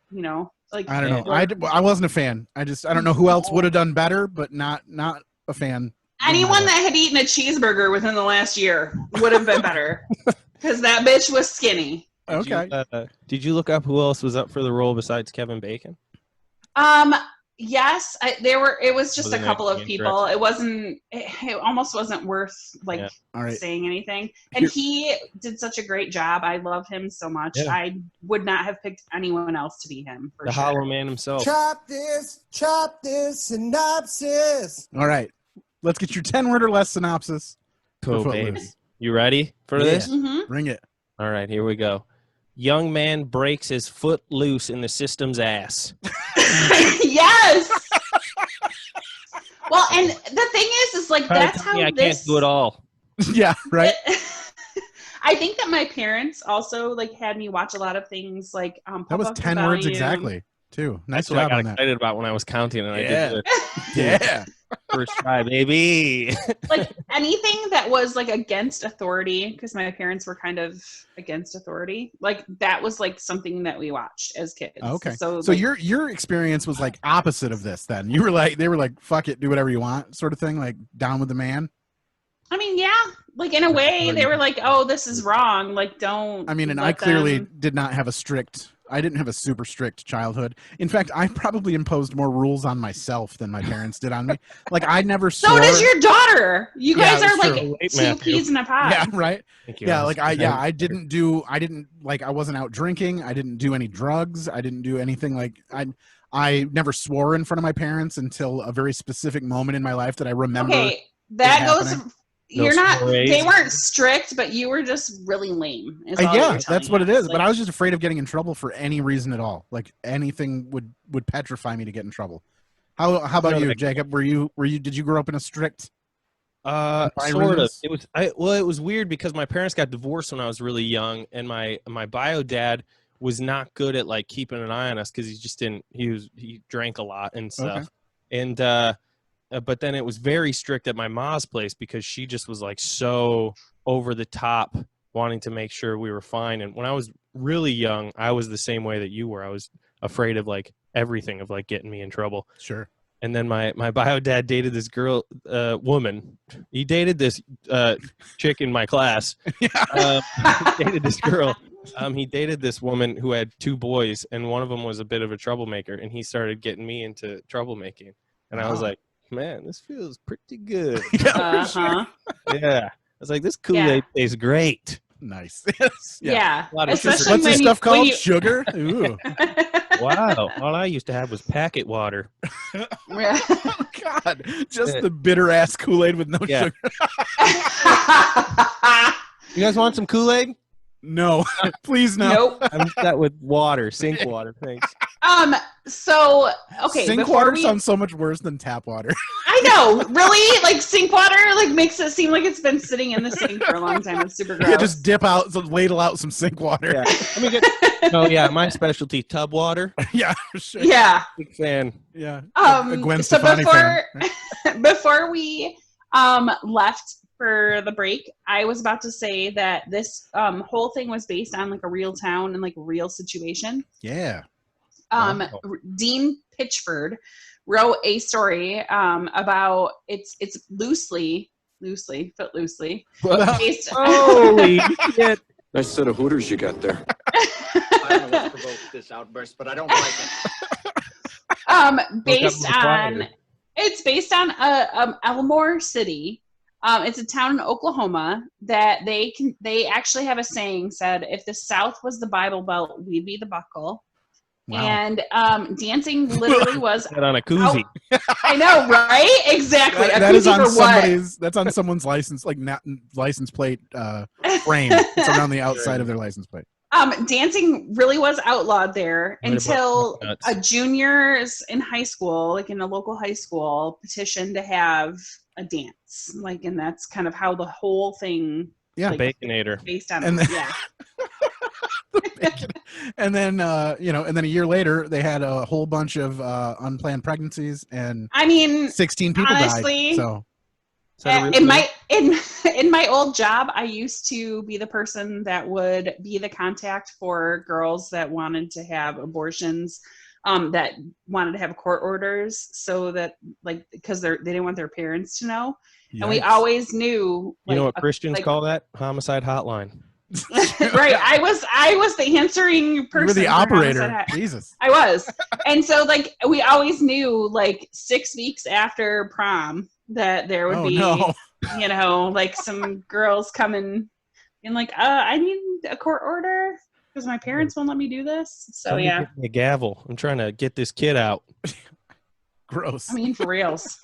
like I don't know. I wasn't a fan. I don't know who else would have done better, but not a fan. Anyone that had eaten a cheeseburger within the last year would have been better because that bitch was skinny. Okay. Did you look up who else was up for the role besides Kevin Bacon? Yes, it was just a couple of people. It almost wasn't worth saying anything. And he did such a great job. I love him so much. Yeah. I would not have picked anyone else to be him. For the sure. Hollow Man himself. Chop this synopsis. All right, let's get your 10-word or less synopsis. Cool, baby. You ready for this? Mm-hmm. Bring it. All right, here we go. Young man breaks his foot loose in the system's ass. Yes. Well, and the thing is like that's how I can't do it all. Yeah, right. I think that my parents also like had me watch a lot of things like that was 10 words exactly too. Nice job I got on that. Excited about when I was counting and I did it. Yeah. First try, baby. Like anything that was like against authority, because my parents were kind of against authority. Like that was like something that we watched as kids. Okay. So like, your experience was like opposite of this then. You were like, they were like, fuck it, do whatever you want sort of thing, like down with the man. I mean, yeah. Like in a way they were like, oh, this is wrong. Like don't. I mean, and I clearly did not have I didn't have a super strict childhood. In fact, I probably imposed more rules on myself than my parents did on me. Like I never swore. So does your daughter. You guys are like two peas in a pod. Yeah, right. Yeah, like I wasn't out drinking. I didn't do any drugs. I didn't do anything like I never swore in front of my parents until a very specific moment in my life that I remember. Okay, that goes. They weren't strict, but you were just really lame. Yeah, that's what it is. Like, but I was just afraid of getting in trouble for any reason at all. Like anything would petrify me to get in trouble. How about you, Jacob? Did you grow up in a strict? Sort of. It was weird because my parents got divorced when I was really young, and my bio dad was not good at like keeping an eye on us because he drank a lot and stuff. Okay. And but then it was very strict at my mom's place because she just was like so over the top wanting to make sure we were fine. And when I was really young, I was the same way that you were. I was afraid of like everything of like getting me in trouble. Sure. And then my bio dad dated this woman. He dated this chick in my class. He dated this girl. He dated this woman who had 2 boys, and one of them was a bit of a troublemaker, and he started getting me into troublemaking. And I was like, man, this feels pretty good. Uh-huh. Yeah. I was like, this Kool-Aid tastes great. Nice. Yeah. What's this stuff called? Sugar? Ooh. Wow. All I used to have was packet water. Oh, God. Just the bitter-ass Kool-Aid with no sugar. You guys want some Kool-Aid? No. Please no. Nope. I'm that with water, sink water. Thanks. So, okay. Sink water sounds so much worse than tap water. I know. Really? Like, sink water, like, makes it seem like it's been sitting in the sink for a long time. It's super gross. Yeah, just ladle out some sink water. Yeah. My specialty, tub water. Yeah, for sure. Yeah. Big fan. Yeah. Gwen Stefani fan. Before we left for the break, I was about to say that this whole thing was based on like a real town and like a real situation. Yeah. Dean Pitchford wrote a story about it's loosely based. Holy shit! Nice set of hooters you got there. I don't know what provoked this outburst, but I don't like it. It's based on Elmore City. It's a town in Oklahoma that they actually have a saying said, if the South was the Bible Belt, we'd be the buckle. Wow. And dancing literally was on a koozie. I know, right? Exactly. That is on somebody's. That's on someone's license, like license plate frame. It's around the outside of their license plate. Dancing really was outlawed there until juniors in high school, like in a local high school, petitioned to have a dance. Like, and that's kind of how the whole thing. Yeah, like, Baconator. Based on yeah. And then and then a year later they had a whole bunch of unplanned pregnancies, and 16 people honestly, died. So in my old job, I used to be the person that would be the contact for girls that wanted to have abortions, that wanted to have court orders, so that because they didn't want their parents to know. Yikes. And we always knew. You know what Christians call that? Homicide hotline. Right. I was the answering person. You were the operator. Jesus. I was. And so we always knew 6 weeks after prom that there would be some girls coming and I need a court order because my parents won't let me do this. So yeah. Give me a gavel. I'm trying to get this kid out. Gross. I mean, for reals.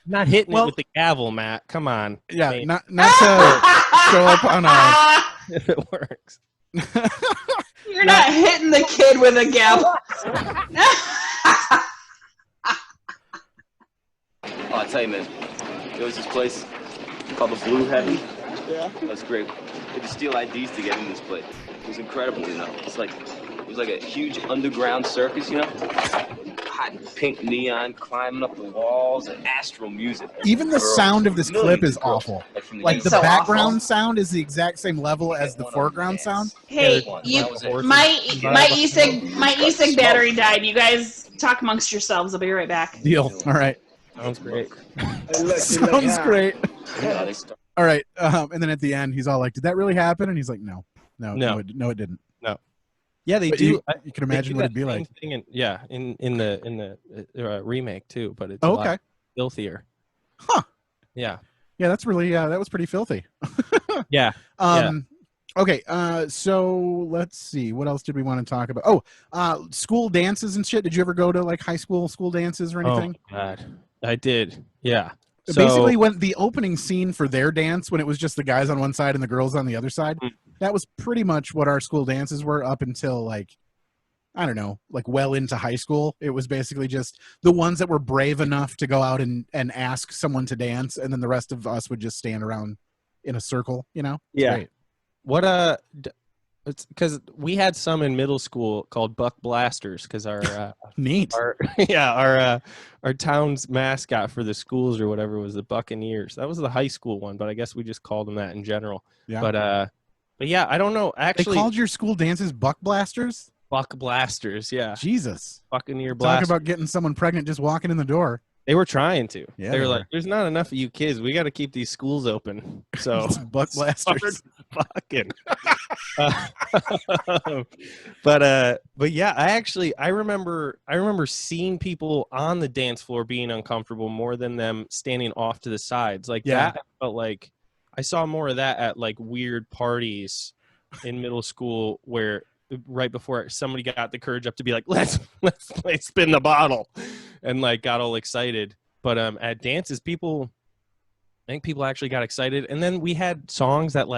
Not hitting it with the gavel, Matt. Come on. Yeah, not to show up on a. If it works. You're not hitting the kid with a gavel. I'll tell you, man. There was this place called the Blue Heaven. Yeah. That's great. You had to steal IDs to get in this place. It was incredible, It was like a huge underground circus, Hot pink neon climbing up the walls and astral music. Even the sound of this clip is awful. Like the background sound is the exact same level as the foreground sound. Hey, my e-cig battery died. You guys talk amongst yourselves. I'll be right back. Deal. All right. Sounds great. Sounds great. All right. And then at the end, he's all like, "Did that really happen?" And he's like, "No, it didn't." No. Yeah, they do. You can imagine what it'd be like. In the remake too, but it's a lot filthier. Huh. Yeah. Yeah, that's really that was pretty filthy. Yeah. Okay. So let's see. What else did we want to talk about? Oh, school dances and shit. Did you ever go to high school dances or anything? Oh God, I did. Yeah. Basically, when the opening scene for their dance, when it was just the guys on one side and the girls on the other side, that was pretty much what our school dances were up until I don't know, well into high school. It was basically just the ones that were brave enough to go out and ask someone to dance, and then the rest of us would just stand around in a circle. It's great. What it's because we had some in middle school called Buck Blasters because our neat our town's mascot for the schools or whatever was the Buccaneers. That was the high school one, but I guess we just called them that in general. Yeah. But yeah, I don't know. Actually, they called your school dances Buck Blasters? Buck Blasters, yeah. Jesus. Buccaneer Blasters. Talk about getting someone pregnant just walking in the door. They were trying to. Yeah, they were like, "There's not enough of you kids. We got to keep these schools open." So Buck Blasters. Fucking. But yeah, I remember seeing people on the dance floor being uncomfortable more than them standing off to the sides. That I felt like I saw more of that at weird parties in middle school where right before somebody got the courage up to be like, let's play spin the bottle, and got all excited. But at dances, I think people actually got excited, and then we had songs that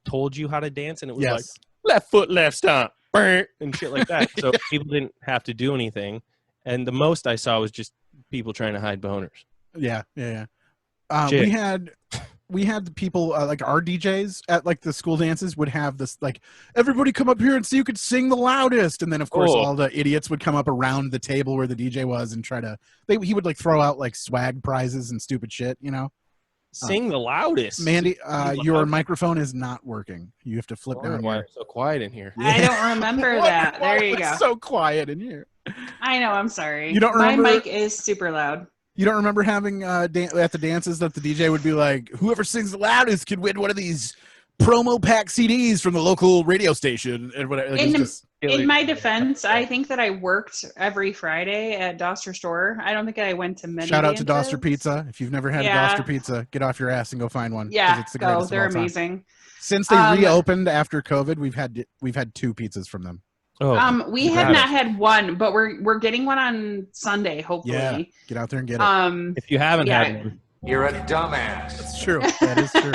told you how to dance, and it was left foot, left stomp, and shit like that. So people didn't have to do anything, and the most I saw was just people trying to hide boners. Yeah. We had the people our DJs at the school dances would have this everybody come up here and see who could sing the loudest, and then of course all the idiots would come up around the table where the DJ was and he would throw out swag prizes and stupid shit, Sing the loudest. Mandy, your microphone is not working. You have to flip down. Why it's so quiet in here? I don't remember that. There you go. It's so quiet in here. I know. I'm sorry. You don't remember? My mic is super loud. You don't remember having at the dances that the DJ would be like, whoever sings the loudest could win one of these promo pack CDs from the local radio station and whatever. Like, in my defense, I think that I worked every Friday at Doster Store. I don't think I went to many. Shout out to Doster Pizza. If you've never had a Doster Pizza, get off your ass and go find one. Yeah, it's the greatest they're of all time. amazing. Since they reopened after COVID, we've had 2 pizzas from them. Oh, we have not had one, but we're getting one on Sunday, hopefully. Yeah, get out there and get it. If you haven't had one, you're a dumbass. That's true. That is true.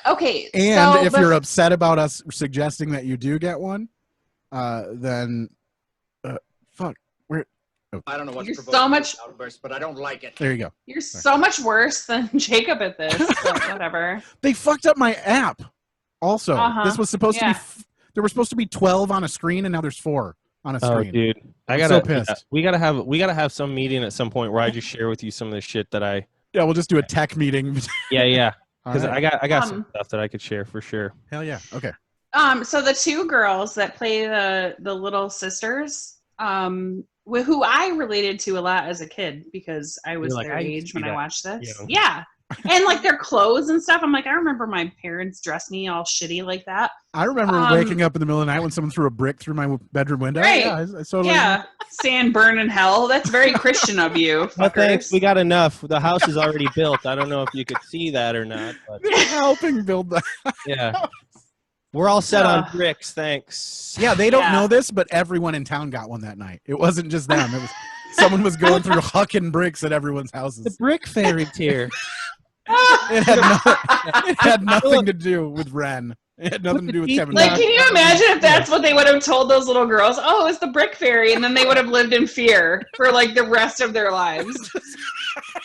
Okay. And so if you're upset about us suggesting that you do get one, then fuck. I don't know what's so much outburst, but I don't like it. There you go. You're so much worse than Jacob at this. But whatever. They fucked up my app. Also, this was supposed to be. There were supposed to be 12 on a screen, and now there's 4 on a screen. Oh, dude, I'm so pissed. We gotta have some meeting at some point where I just share with you some of the shit that I. Yeah, we'll just do a tech meeting. Yeah. Because I got some stuff that I could share for sure. Hell yeah. Okay. So the 2 girls that play the little sisters, who I related to a lot as a kid because I was their age when I watched this. Yeah. And like their clothes and stuff. I'm like, I remember my parents dressed me all shitty like that. I remember waking up in the middle of the night when someone threw a brick through my bedroom window. Right. Yeah, I totally. Yeah. Sand burn in hell. That's very Christian of you. Well, thanks. We got enough. The house is already built. I don't know if you could see that or not. But helping build the house. Yeah. We're all set on bricks. Thanks. Yeah, they don't know this, but everyone in town got one that night. It wasn't just them. It was someone was going through hucking bricks at everyone's houses. The brick fairy's here. It had nothing to do with Ren. It had nothing to do with Kevin. Like, can you imagine if that's what they would have told those little girls? Oh, it's the brick fairy, and then they would have lived in fear for like the rest of their lives.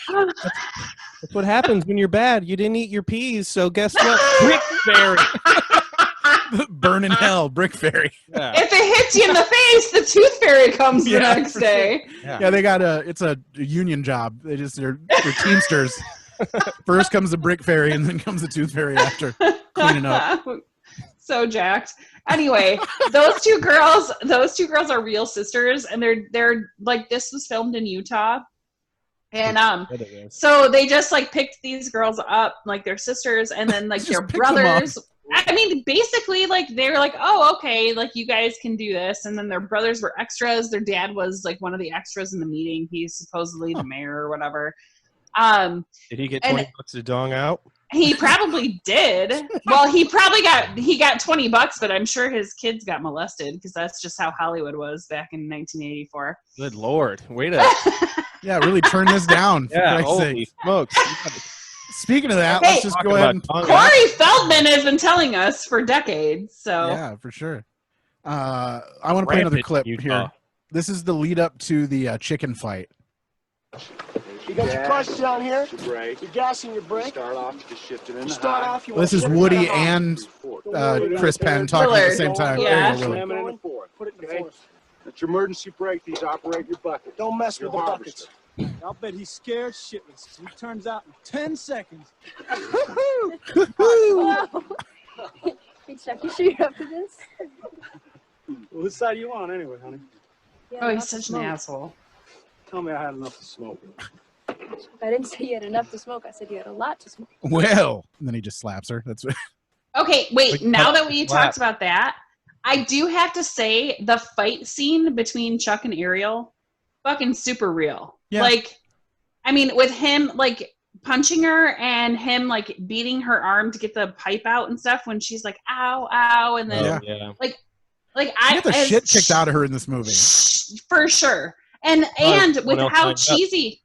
That's what happens when you're bad. You didn't eat your peas, so guess what? Brick fairy. Burn in hell, brick fairy. Yeah. If it hits you in the face, the tooth fairy comes the next day. Yeah, they got it's a union job. They're Teamsters. First comes the brick fairy, and then comes the tooth fairy after cleaning up. So jacked. Anyway, those two girls are real sisters, and they're like, this was filmed in Utah. And so they just like picked these girls up like their sisters, and then like their brothers. I mean, basically, like they were like, oh, okay, like you guys can do this, and then their brothers were extras. Their dad was like one of the extras in the meeting. He's supposedly the mayor or whatever. Did he get 20 bucks to dong out? He probably did. Well, he got $20, but I'm sure his kids got molested because that's just how Hollywood was back in 1984. Good Lord. Way to yeah, really turn this down. Yeah, holy smokes. Speaking of that, let's just go ahead and Corey Feldman has been telling us for decades. So yeah, for sure. I want to play another clip here. This is the lead up to the chicken fight. You got your clutch down here. Your gas in your brake. Start off, just shift it in. This is Woody and Chris Penn talking at the same time. Yeah. Put it in the fourth. That's your emergency brake. These operate your bucket. Don't mess with the buckets. I'll bet he's scared shitless. He turns out in 10 seconds. Hey, Chuck, you sure you're up for this? Well, which side do you want anyway, honey? Yeah, oh, he's such an asshole. Tell me I had enough to smoke. I didn't say you had enough to smoke. I said you had a lot to smoke. Well, and then he just slaps her. That's okay. Wait. Now that we talked about that, I do have to say the fight scene between Chuck and Ariel, fucking super real. Yeah. Like, I mean, with him like punching her and him like beating her arm to get the pipe out and stuff when she's like, "Ow, ow," and then like I get the shit kicked out of her in this movie for sure. And with how cheesy.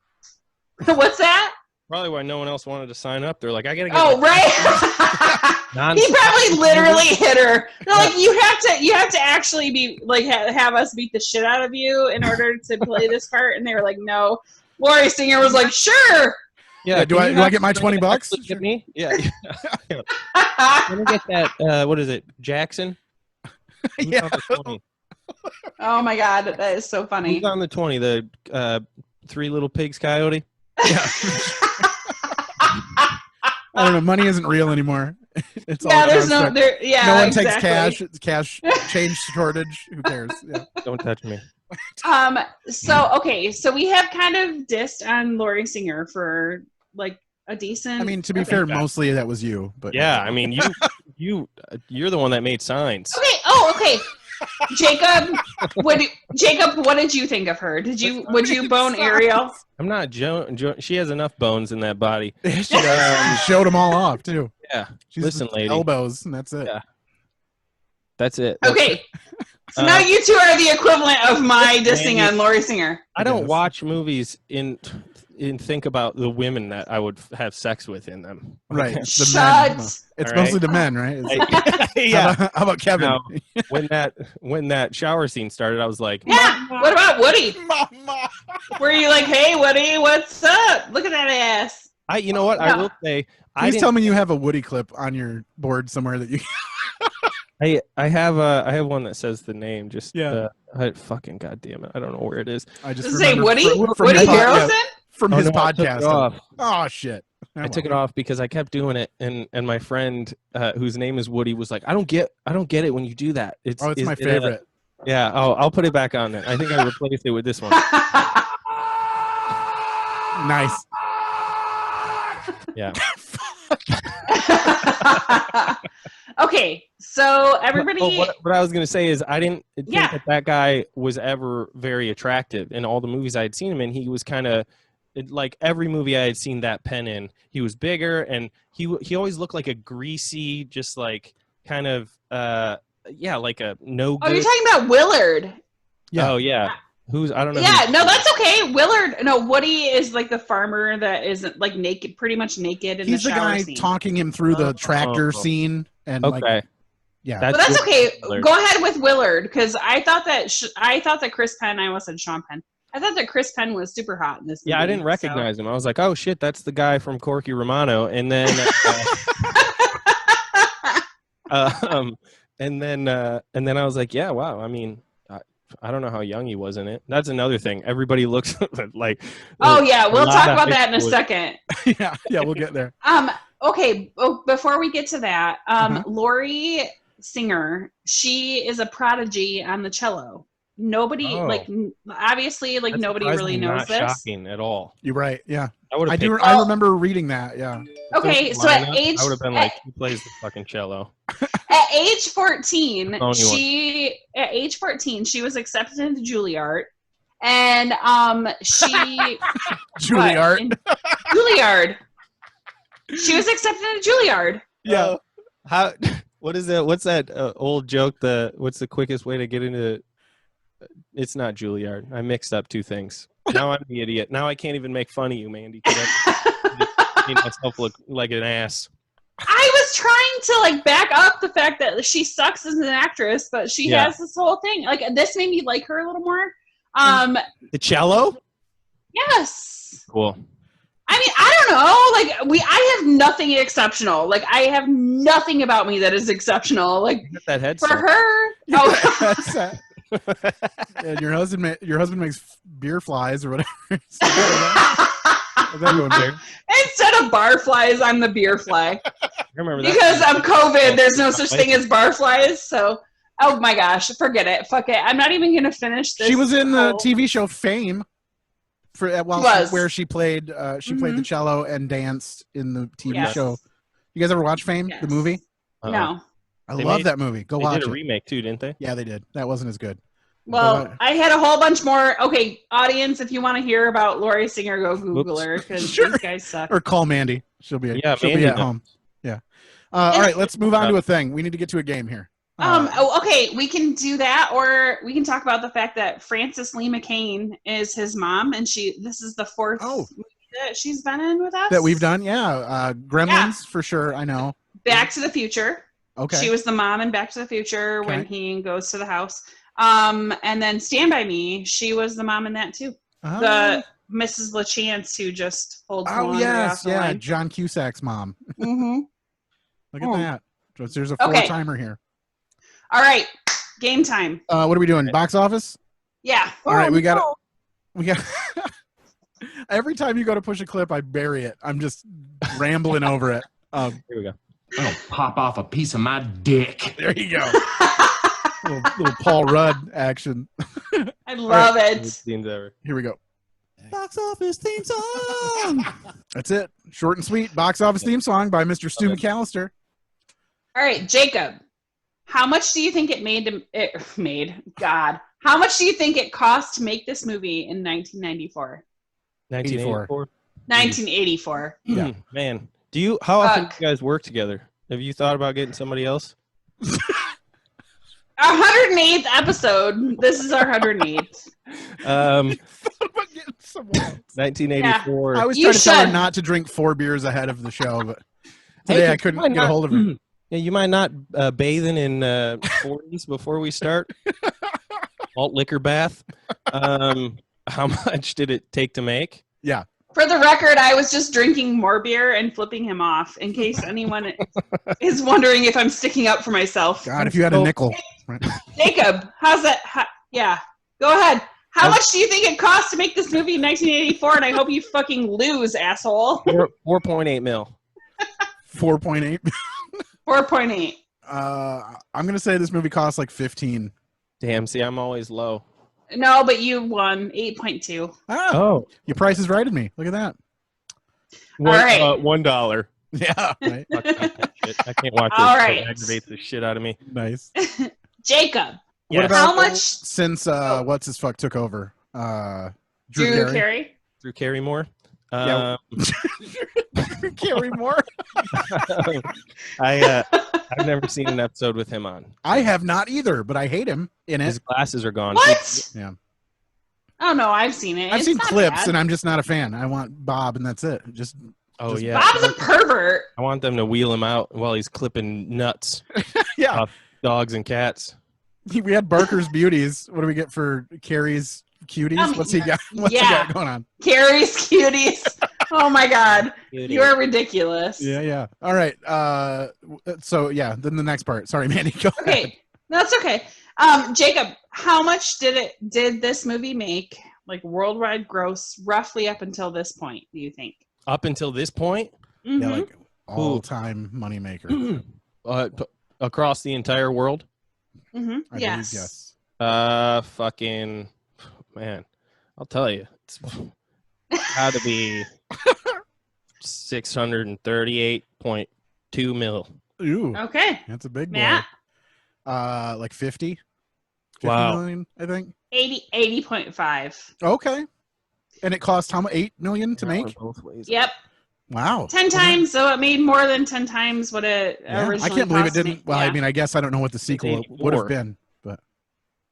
What's that? Probably why no one else wanted to sign up. They're like, I gotta get. Oh, right. He probably literally hit her. They're like, you have to actually be like have us beat the shit out of you in order to play this part. And they were like, no. Lori Singer was like, sure. Yeah. Do I get my $20? Get me? Yeah. Let me get that. What is it, Jackson? Yeah. Oh my God, that is so funny. Who's on the 20? The Three Little Pigs Coyote? Yeah. I don't know. Money isn't real anymore. It's yeah, there's no there. Yeah, no one exactly. takes cash. It's cash change shortage. Who cares? Yeah. Don't touch me. So we have kind of dissed on Lori Singer for like a decent. I mean, to be fair, mostly that was you, but yeah, I mean, you're the one that made signs. Okay. Oh, okay. Jacob, what did you think of her? Would you bone Ariel? I'm not she has enough bones in that body. She showed them all off too. Yeah. She's Listen, lady. Elbows, and that's it. Yeah. That's it. Okay. So now you two are the equivalent of my dissing on Lori Singer. I don't watch movies and think about the women that I would have sex with in them. Right. It's the Shut. men. It's mostly the men, right? Yeah. How about Kevin? Now, when that shower scene started, I was like, yeah. Mama. What about Woody? Mama. Were you like, hey, Woody, what's up? Look at that ass. You know what? I will say. Please tell me you have a Woody clip on your board somewhere that you. I have one that says the name. Just fucking goddamn it! I don't know where it is. I just say Woody. From Woody Harrelson from his podcast. Oh shit! I took it off because I kept doing it, and my friend whose name is Woody was like, I don't get it when you do that. It's my favorite. Yeah. Oh, I'll put it back on then. I think I replaced it with this one. Nice. Yeah. Okay, so everybody. What I was gonna say is I didn't think that guy was ever very attractive in all the movies I had seen him in. He was kind of like every movie I had seen that Penn in. He was bigger, and he always looked like a greasy, just like kind of like a no. Oh, you're talking about Willard. Yeah. Oh yeah. I don't know. Yeah, no, that's okay. Willard, no, Woody is like the farmer that isn't like naked, pretty much naked in the shower scene. He's the guy talking him through the tractor scene, and but that's okay. Willard. Go ahead with Willard because I thought that Chris Penn. I almost said Sean Penn. I thought that Chris Penn was super hot in this movie. Yeah, I didn't recognize him. I was like, oh shit, that's the guy from Corky Romano, and then. And then I was like, yeah, wow. I mean. I don't know how young he was in it. That's another thing. Everybody looks like. Oh yeah, we'll talk about that in a second. yeah, we'll get there. Okay. Before we get to that, Lori Singer, she is a prodigy on the cello. Nobody obviously That's nobody really knows not this. Shocking at all. You're right. Yeah. I remember reading that. Yeah. Okay, so at age I would have been like, who plays the fucking cello? At age 14, she was accepted into Juilliard, and she Juilliard. Juilliard. She was accepted into Juilliard. Yeah. What is that? What's that old joke? What's the quickest way to get into? It's not Juilliard. I mixed up two things. Now I'm the idiot. Now I can't even make fun of you, Mandy. I made myself look like an ass. I was trying to back up the fact that she sucks as an actress, but she has this whole thing. Like this made me like her a little more. The cello? Yes. Cool. I mean, I don't know. I have nothing exceptional. Like I have nothing about me that is exceptional. Like that headset. For her. And your husband makes beer flies or whatever. Is that going there? Instead of bar flies, I'm the beer fly. I remember that. Because of COVID, there's no such thing as bar flies. So, oh my gosh, forget it. Fuck it. I'm not even going to finish this. She was in the TV show Fame where she played the cello and danced in the TV show. You guys ever watch Fame, the movie? No. I love that movie. Go watch it. They did a remake too, didn't they? Yeah, they did. That wasn't as good. Well, I had a whole bunch more. Okay, audience, if you want to hear about Lori Singer, go Google her because these guys suck. Or call Mandy. She'll be at home. Yeah. All right, let's move on to a thing. We need to get to a game here. Okay, we can do that, or we can talk about the fact that Frances Lee McCain is his mom, and this is the fourth movie that she's been in with us. That we've done, Gremlins for sure. I know. Back to the Future. Okay. She was the mom in Back to the Future when he goes to the house. And then Stand By Me, she was the mom in that too. The Mrs. LaChance who just holds the laundry off the line. John Cusack's mom. Mm-hmm. Look at that. There's a four-timer here. All right, game time. What are we doing? Box office? Yeah. All right, we got. Every time you go to push a clip, I bury it. I'm just rambling over it. Here we go. I'll pop off a piece of my dick. There you go. little Paul Rudd action. I love it. Here we go. Box office theme song. That's it. Short and sweet. Box office theme song by Mr. Stu McAllister. All right, Jacob. How much do you think it made? God. How much do you think it cost to make this movie in 1994? 1984. Yeah. Man, how often do you guys work together? Have you thought about getting somebody else? 108th episode. This is our 108th. 1984. I was trying to tell her not to drink 4 beers ahead of the show, but today I couldn't get a hold of her. Yeah, you might not bathing in 40s before we start. Alt liquor bath. How much did it take to make? Yeah. For the record, I was just drinking more beer and flipping him off in case anyone is wondering if I'm sticking up for myself. God, if you had a nickel. Jacob, how's that? Yeah, go ahead. How much do you think it cost to make this movie in 1984? And I hope you fucking lose, asshole. 4.8 mil. 4.8. 4.8. I'm gonna say this movie cost like 15. Damn, see, I'm always low. No, but you won 8.2. Oh, your price is right at me. Look at that. All right. $1. Yeah. Right. I can't watch All this. right. It aggravates the shit out of me. Nice. Jacob. What about how much since what's his fuck took over? Drew Carey? Drew Carrymore. Yeah. Drew Carrymore. I've never seen an episode with him on. I have not either, but I hate him in it. His glasses are gone. What? Yeah. Oh no, I've seen it. I've It's seen not clips, bad. and I'm just not a fan. I want Bob, and that's it. Yeah. Bob's a pervert. I want them to wheel him out while he's clipping nuts. Yeah. Off dogs and cats. We had Barker's Beauties. What do we get for Carrie's Cuties? What's he got? What's he got going on? Carrie's Cuties. Oh my God. You are ridiculous. Yeah. All right. So yeah, then the next part. Sorry, Mandy. Go ahead. Okay. No, it's okay. Jacob, how much did this movie make, like worldwide gross, roughly up until this point, do you think? Up until this point? Mm-hmm. Yeah, like all-time moneymaker. Across the entire world? Mm-hmm. Yes. Fucking man, I'll tell you, it's got to be 638.2 mil. Ooh. Okay. That's a big boy. Matt? Like 50 Wow. million, I think. 80.5. Okay. And it cost how much? 8 million to make? Both ways. Yep. Wow. 10 times, so it made more than 10 times what it originally I can't believe it cost to didn't. make. Well, Yeah. I mean, I guess I don't know what the sequel would have been, but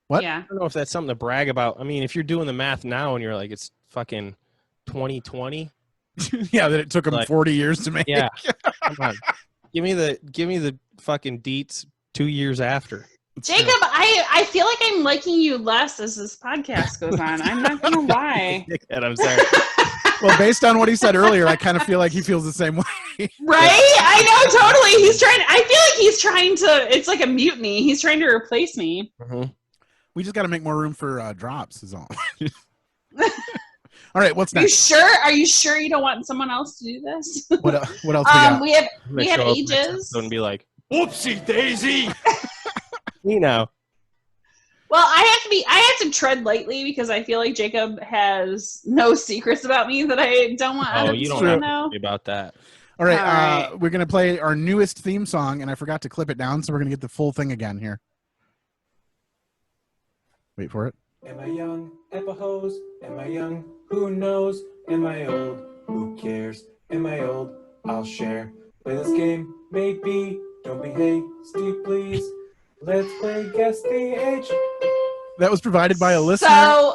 what? Yeah. I don't know if that's something to brag about. I mean, if you're doing the math now and you're like, it's fucking 2020. Yeah, that it took them 40 years to make. Yeah. Come on. Give me the fucking deets 2 years after. Jacob, I feel like I'm liking you less as this podcast goes on. I'm not gonna lie. I'm sorry. Well, based on what he said earlier, I kind of feel like he feels the same way. Right? I know, totally. I feel like he's trying to. It's like a mutiny. He's trying to replace me. Mm-hmm. We just got to make more room for drops. Is all. All right, what's Are you next? sure? Are you sure you don't want someone else to do this? What else we got? We have ages. Don't be like, whoopsie daisy. you know. Well, I have to tread lightly because I feel like Jacob has no secrets about me that I don't want Oh, others you don't to have to know. worry about that. All right, All right. we're going to play our newest theme song, and I forgot to clip it down, so we're going to get the full thing again here. Wait for it. Am I young? Epi-Hoes? Am I young? Who knows? Am I old? Who cares? Am I old? I'll share. Play this game, maybe. Don't be hasty, please. Let's play Guess the Age. That was provided by a listener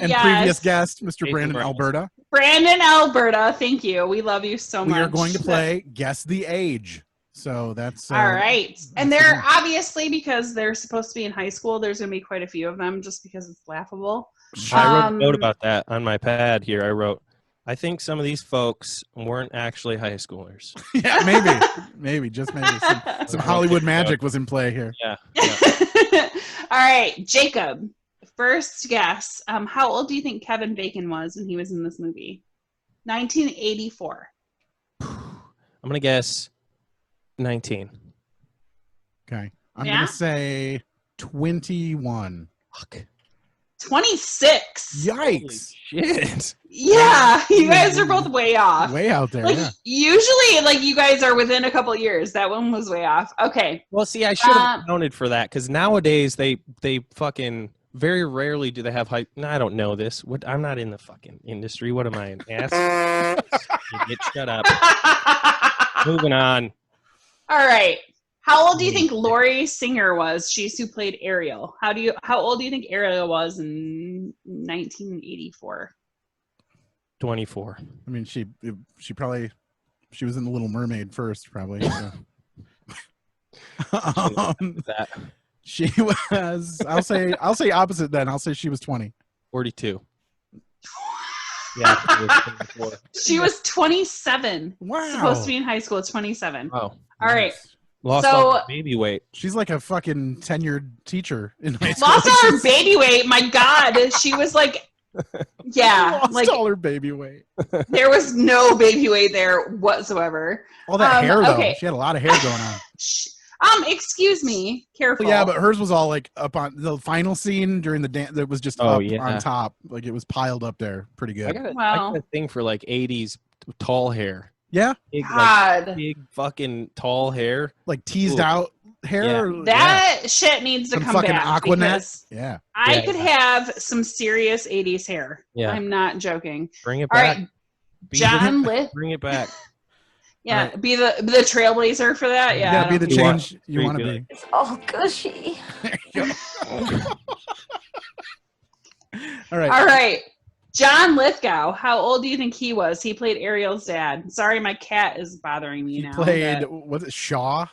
and previous guest, Mr. Brandon Alberta. Brandon Alberta, thank you. We love you so much. We are going to play Guess the Age. So that's all right. And they're obviously, because they're supposed to be in high school, there's going to be quite a few of them just because it's laughable. I wrote a note about that on my pad here. I wrote, I think some of these folks weren't actually high schoolers. Yeah, maybe, just maybe. Some Hollywood magic was in play here. Yeah. All right, Jacob, first guess. How old do you think Kevin Bacon was when he was in this movie? 1984. I'm going to guess 19. Okay. I'm going to say 21. Fuck. 26. Yikes. Shit. Yeah, you guys are both way off. Way out there, like, yeah. Usually, like, you guys are within a couple years. That one was way off. Okay. Well, see, I should have accounted for that, because nowadays they fucking very rarely do they have hype. No, I don't know this. What? I'm not in the fucking industry. What am I, an ass? Idiot, shut up. Moving on. All right. How old do you think Lori Singer was? She's who played Ariel. How old do you think Ariel was in 1984? 24. I mean, she was in The Little Mermaid first, probably. So. That. She was. I'll say opposite. Then I'll say she was 20. 42. Yeah. She was 27. Wow. Supposed to be in high school. 27. Oh. All right. Lost all her baby weight. She's like a fucking tenured teacher in high school. Lost all her baby weight. My God, she was like, yeah, lost all her baby weight. There was no baby weight there whatsoever. All that hair though. Okay. She had a lot of hair going on. Excuse me. Careful. Yeah, but hers was all like up on the final scene during the dance. That was just up on top. Like it was piled up there. Pretty good. I got a thing for like 80s tall hair. Yeah. Big, God. Like, big fucking tall hair. Like teased out hair. Yeah. That shit needs to some come fucking back. Aquanet. Yeah. I could have some serious 80s hair. Yeah. I'm not joking. Bring it All back. right. John Lith. Bring it back. Yeah, right. Be the trailblazer for that. Yeah, You gotta be the change you want to be. It's all gushy. All right. All right. John Lithgow. How old do you think he was? He played Ariel's dad. Sorry, my cat is bothering me now. He played, was it Shaw?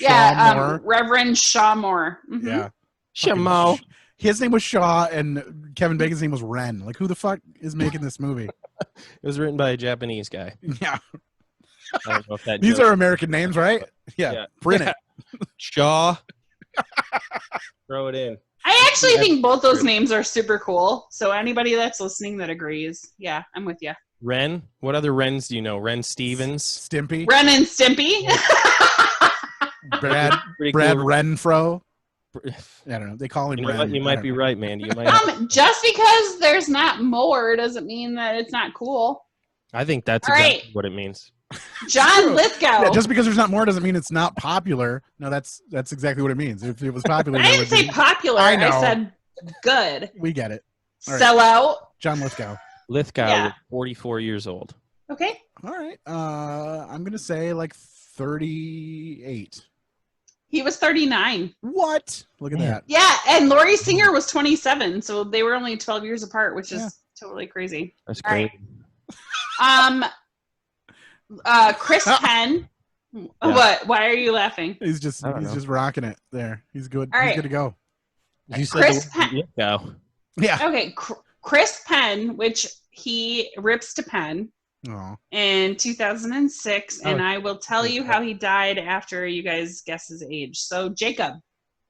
Yeah, Reverend Shaw Moore. Mm-hmm. Yeah. Shamo. His name was Shaw and Kevin Bacon's name was Ren. Like, who the fuck is making this movie? It was written by a Japanese guy. Yeah. I don't know if that These are American names, right? Yeah. Print it. Shaw. Throw it in. I actually think both those names are super cool. So anybody that's listening that agrees, yeah, I'm with you. Ren? What other Rens do you know? Ren Stevens? Stimpy? Ren and Stimpy? Brad cool. Renfro? I don't know. They call him Ren. You might be right, man. You might just because there's not more doesn't mean that it's not cool. I think that's exactly what it means. John Lithgow. Yeah, just because there's not more doesn't mean it's not popular. No, that's exactly what it means. If it was popular, I didn't say popular. I said good. We get it. All Sell out. John Lithgow. Was 44 years old. Okay. All right. I'm gonna say like 38. He was 39. What? Look at that. Yeah, and Lori Singer was 27, so they were only 12 years apart, which is totally crazy. That's great. Right. Chris Penn. Yeah. What? Why are you laughing? He's just rocking it there. He's good. All right. He's good to go. Chris Penn. Yeah. Okay. Chris Penn, which he rips to Penn in 2006, and I will tell you how he died after you guys guess his age. So, Jacob,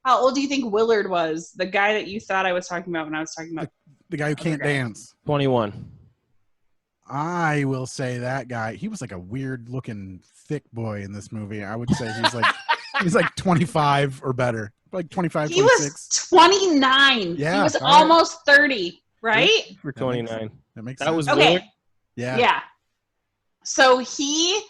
how old do you think Willard was? The guy that you thought I was talking about when I was talking about the guy who can't dance. 21. I will say that guy. He was like a weird looking thick boy in this movie. I would say he's like 25 or better. Like 25, he 26. Was 29. Yeah. He was almost 30, right? For 29. That makes sense. That was okay. Willard? Yeah. Yeah. So he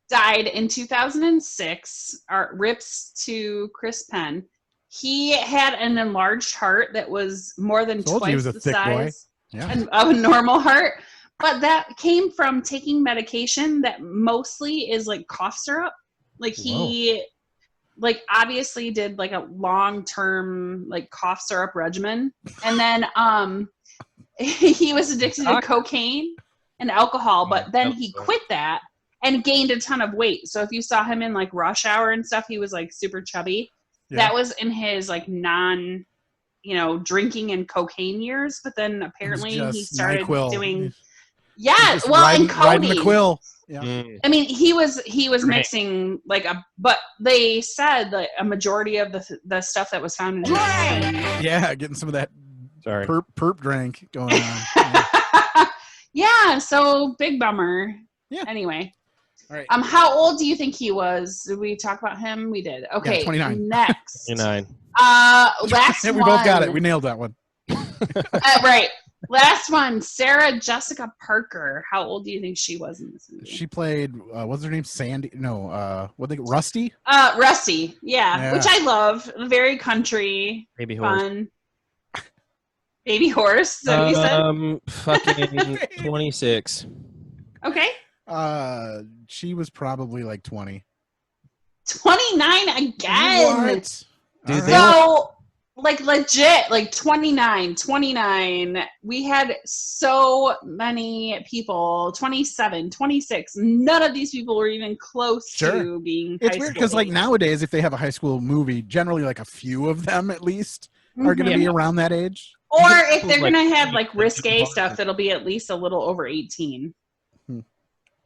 died in 2006. Rips to Chris Penn. He had an enlarged heart that was more than twice the size of a normal heart. But that came from taking medication that mostly is like cough syrup. Like he obviously did like a long-term like cough syrup regimen. And then he was addicted to cocaine and alcohol, but then he quit that and gained a ton of weight. So if you saw him in like Rush Hour and stuff, he was like super chubby. Yeah. That was in his like drinking and cocaine years. But then apparently he started doing and riding the quill. Yeah. I mean, he was mixing but they said like a majority of the stuff that was found in his getting some of that perp drink going on. Yeah, so big bummer. Yeah. Anyway, All right. How old do you think he was? Did we talk about him? We did. Okay. Yeah, 29. Next. 29. Last we one. both got it. We nailed that one. Right. Last one. Sarah Jessica Parker. How old do you think she was in this movie? She played. What's her name? Sandy? No. Rusty? Rusty. Yeah. Which I love. Very country. Baby horse. Fun. Baby horse. Is that what you said? Fucking 26. Okay. She was probably like 20. 29 again. What? Dude, So, like, legit, like 29. We had so many people, 27, 26. None of these people were even close to being It's weird because, like, nowadays, if they have a high school movie, generally, like, a few of them at least are going to be around that age. Or if they're going to have, like, risque stuff, that'll be at least a little over 18.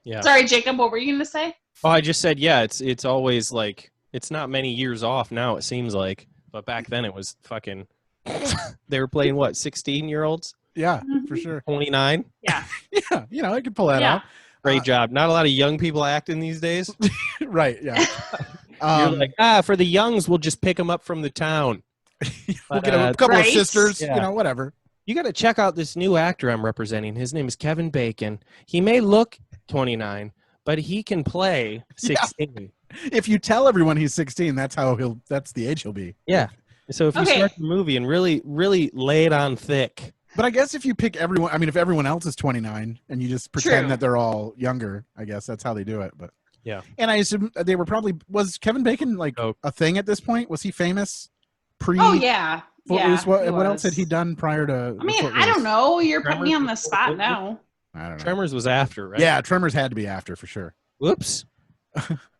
Yeah. Sorry, Jacob, what were you going to say? Oh, I just said, yeah, it's always like, it's not many years off now, it seems like. But back then it was fucking, they were playing what, 16-year-olds? Yeah, for sure. 29? Yeah. Yeah, you know, I could pull that out. Great job. Not a lot of young people acting these days. Right, yeah. You're like, for the youngs, we'll just pick them up from the town. We'll get a couple of sisters, you know, whatever. You got to check out this new actor I'm representing. His name is Kevin Bacon. He may look 29, but he can play 16. Yeah. If you tell everyone he's 16, that's the age he'll be. Yeah. So if you start the movie and really, really lay it on thick. But I guess if you pick everyone, I mean, if everyone else is 29 and you just pretend that they're all younger, I guess that's how they do it. But yeah. And I assume they were was Kevin Bacon like a thing at this point? Was he famous pre? Oh, yeah. Footloose? Yeah, what else had he done prior to? I mean, Footloose? I don't know. You're putting me on the spot now. I don't know. Tremors was after, right? Yeah, Tremors had to be after for sure. Whoops.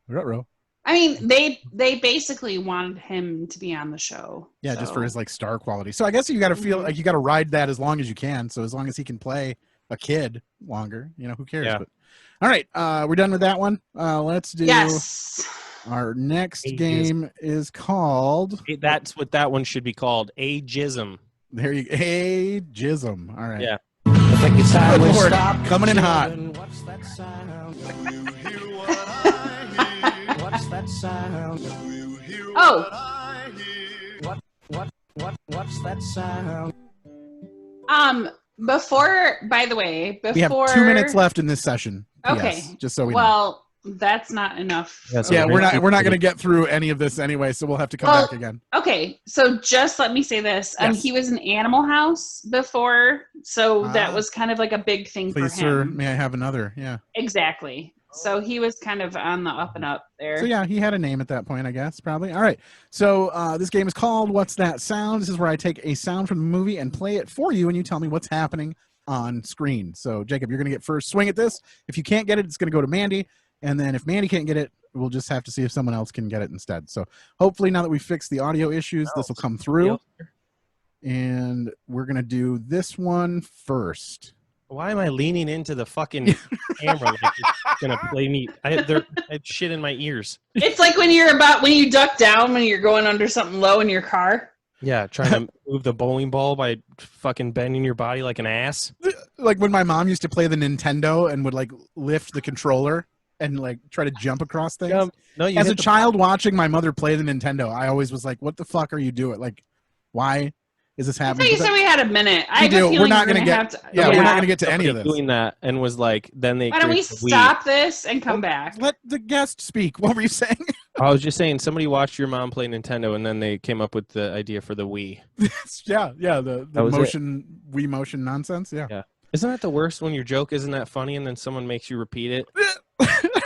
Ruh-roh. I mean, they basically wanted him to be on the show. Yeah, just for his like star quality. So I guess you got to feel like you got to ride that as long as you can. So as long as he can play a kid longer, you know, who cares? Yeah. But, all right, we're done with that one. Let's do. Yes. Our next game is called. That's what that one should be called. Ageism. There you go. Ageism. All right. Yeah. I think it's time we stop. Coming in hot. What's that sound? What's that sound? What's that sound? By the way, we have 2 minutes left in this session. Okay. PS, just so we know. That's not enough. Yeah, we're not going to get through any of this anyway, so we'll have to come back again. Okay, so just let me say this. Yes. He was in Animal House before, so that was kind of like a big thing Please, for him. sir, may I have another? Yeah. Exactly. So he was kind of on the up and up there. So yeah, he had a name at that point, I guess, probably. All right. So this game is called What's That Sound? This is where I take a sound from the movie and play it for you, and you tell me what's happening on screen. So Jacob, you're going to get first swing at this. If you can't get it, it's going to go to Mandy. And then if Mandy can't get it, we'll just have to see if someone else can get it instead. So hopefully now that we fixed the audio issues, this will come through. And we're going to do this one first. Why am I leaning into the fucking camera like it's going to play me? I have shit in my ears. It's like when you duck down when you're going under something low in your car. Yeah, trying to move the bowling ball by fucking bending your body like an ass. Like when my mom used to play the Nintendo and would like lift the controller and like try to jump across things. No, as a child watching my mother play the Nintendo, I always was like, "What the fuck are you doing? Like, why is this happening?" I thought you said we had a minute. I have a feeling we're not going to get. We're not going to get to any of this. Doing that and was like, then they. Why don't we stop this and come back? Let the guest speak. What were you saying? I was just saying, somebody watched your mom play Nintendo and then they came up with the idea for the Wii. yeah, the Wii motion nonsense. Yeah. Isn't that the worst when your joke isn't that funny and then someone makes you repeat it?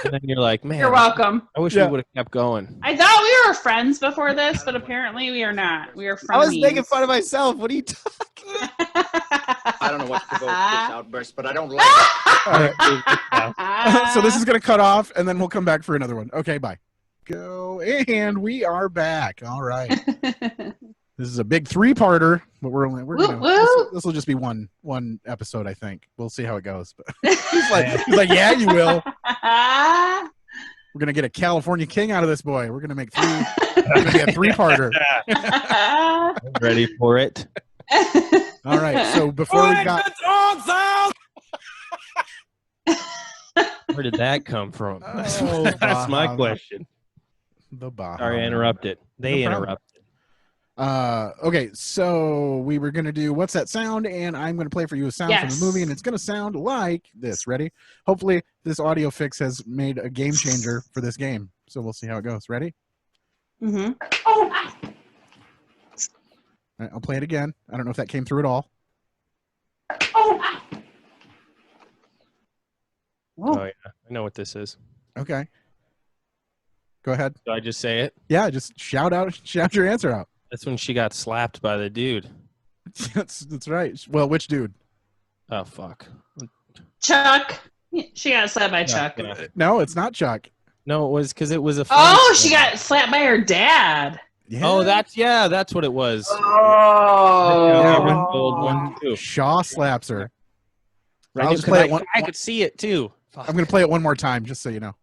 And then you're like, man. You're welcome. I wish we would have kept going. I thought we were friends before this, but apparently we are not. We are frenemies. I was making fun of myself. What are you talking? I don't know what provoked this outburst, but I don't like it. All right. So this is going to cut off, and then we'll come back for another one. Okay, bye. Go, and we are back. All right. This is a big 3-parter, but this will just be one episode, I think. We'll see how it goes. But he's like, yeah, you will. We're gonna get a California King out of this boy. We're gonna make 3. We're gonna be a 3-parter. I'm ready for it. All right. So before we got. Where did that come from? Oh, That's my question. The Baja. Sorry, I interrupted. They interrupted. Okay, so we were going to do What's That Sound? And I'm going to play for you a sound from the movie, and it's going to sound like this. Ready? Hopefully, this audio fix has made a game changer for this game. So we'll see how it goes. Ready? Mm-hmm. All right, I'll play it again. I don't know if that came through at all. Oh, yeah. I know what this is. Okay. Go ahead. Do I just say it? Yeah, just shout your answer out. That's when she got slapped by the dude. That's right. Well, which dude? Oh, fuck. Chuck. She got slapped by Chuck. Yeah. No, it's not Chuck. No, it was because it was a. She got slapped by her dad. Yeah. Oh, that's what it was. Shaw slaps her. Right, I'll just play it one. I could see it too. Fuck. I'm going to play it one more time, just so you know.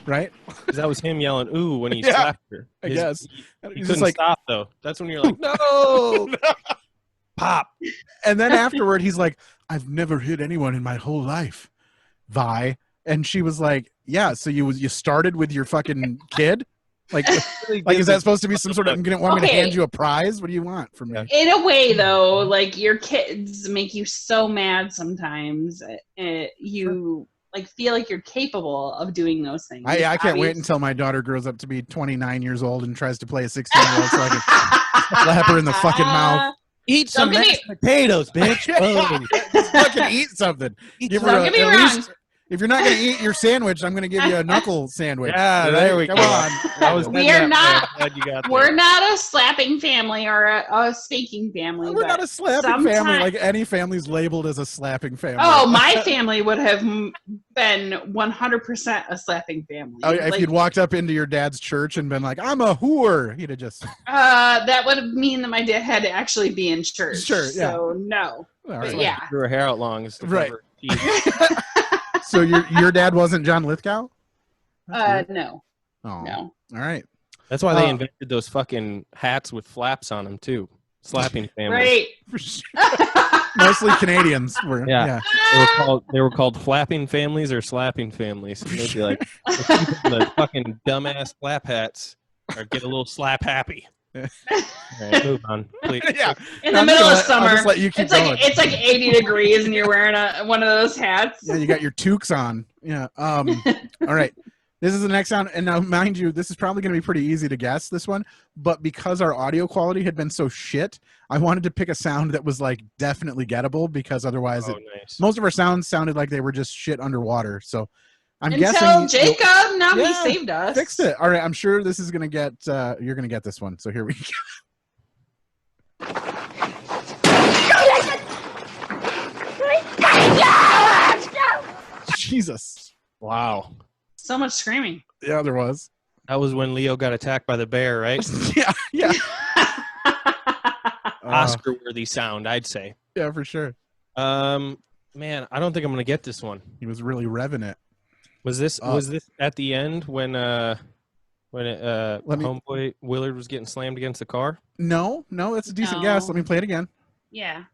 Right? Because that was him yelling "ooh" when he slapped her. I guess he couldn't stop though. That's when you're like, no, pop. And then afterward, he's like, "I've never hit anyone in my whole life, Vi." And she was like, "Yeah, so you started with your fucking kid." Like is that supposed to be some sort of? Want me to hand you a prize? What do you want from me? In a way, though, like your kids make you so mad sometimes. You like feel like you're capable of doing those things. I can't wait until my daughter grows up to be 29 years old and tries to play a 16-year-old so I can slap her in the fucking mouth. Eat some mashed potatoes, bitch. Just fucking eat something. Don't get me wrong. If you're not going to eat your sandwich, I'm going to give you a knuckle sandwich. Yeah, right? there we go. Come on. We're not a slapping family or a spanking family. We're not a slapping family. Like any family's labeled as a slapping family. Oh, my family would have been 100% a slapping family. Oh, if you'd walked up into your dad's church and been like, "I'm a whore," he'd have just. That would mean that my dad had to actually be in church. Sure. Yeah. So no. Right. Yeah. Grew her hair out long. Right. So your dad wasn't John Lithgow? No. Oh. No. All right. That's why they invented those fucking hats with flaps on them too. Slapping families. Right. Mostly Canadians were. Yeah. They were called flapping families or slapping families. And they'd be like, the fucking dumbass flap hats or get a little slap happy. All right, move on, please. Yeah. In the middle of summer, just let you keep going. It's like 80 degrees and you're wearing one of those hats. Yeah, you got your toques on. Yeah. All right. This is the next sound, and now mind you, this is probably going to be pretty easy to guess this one, but because our audio quality had been so shit, I wanted to pick a sound that was like definitely gettable because otherwise, most of our sounds sounded like they were just shit underwater. So. I'm guessing Jacob, now he saved us. Fixed it. All right, I'm sure this is gonna get. You're gonna get this one. So here we go. Jesus! Wow. So much screaming. Yeah, there was. That was when Leo got attacked by the bear, right? Yeah. Oscar-worthy sound, I'd say. Yeah, for sure. Man, I don't think I'm gonna get this one. He was really revving it. Was this at the end when homeboy Willard was getting slammed against the car? No, that's a decent guess. Let me play it again. Yeah.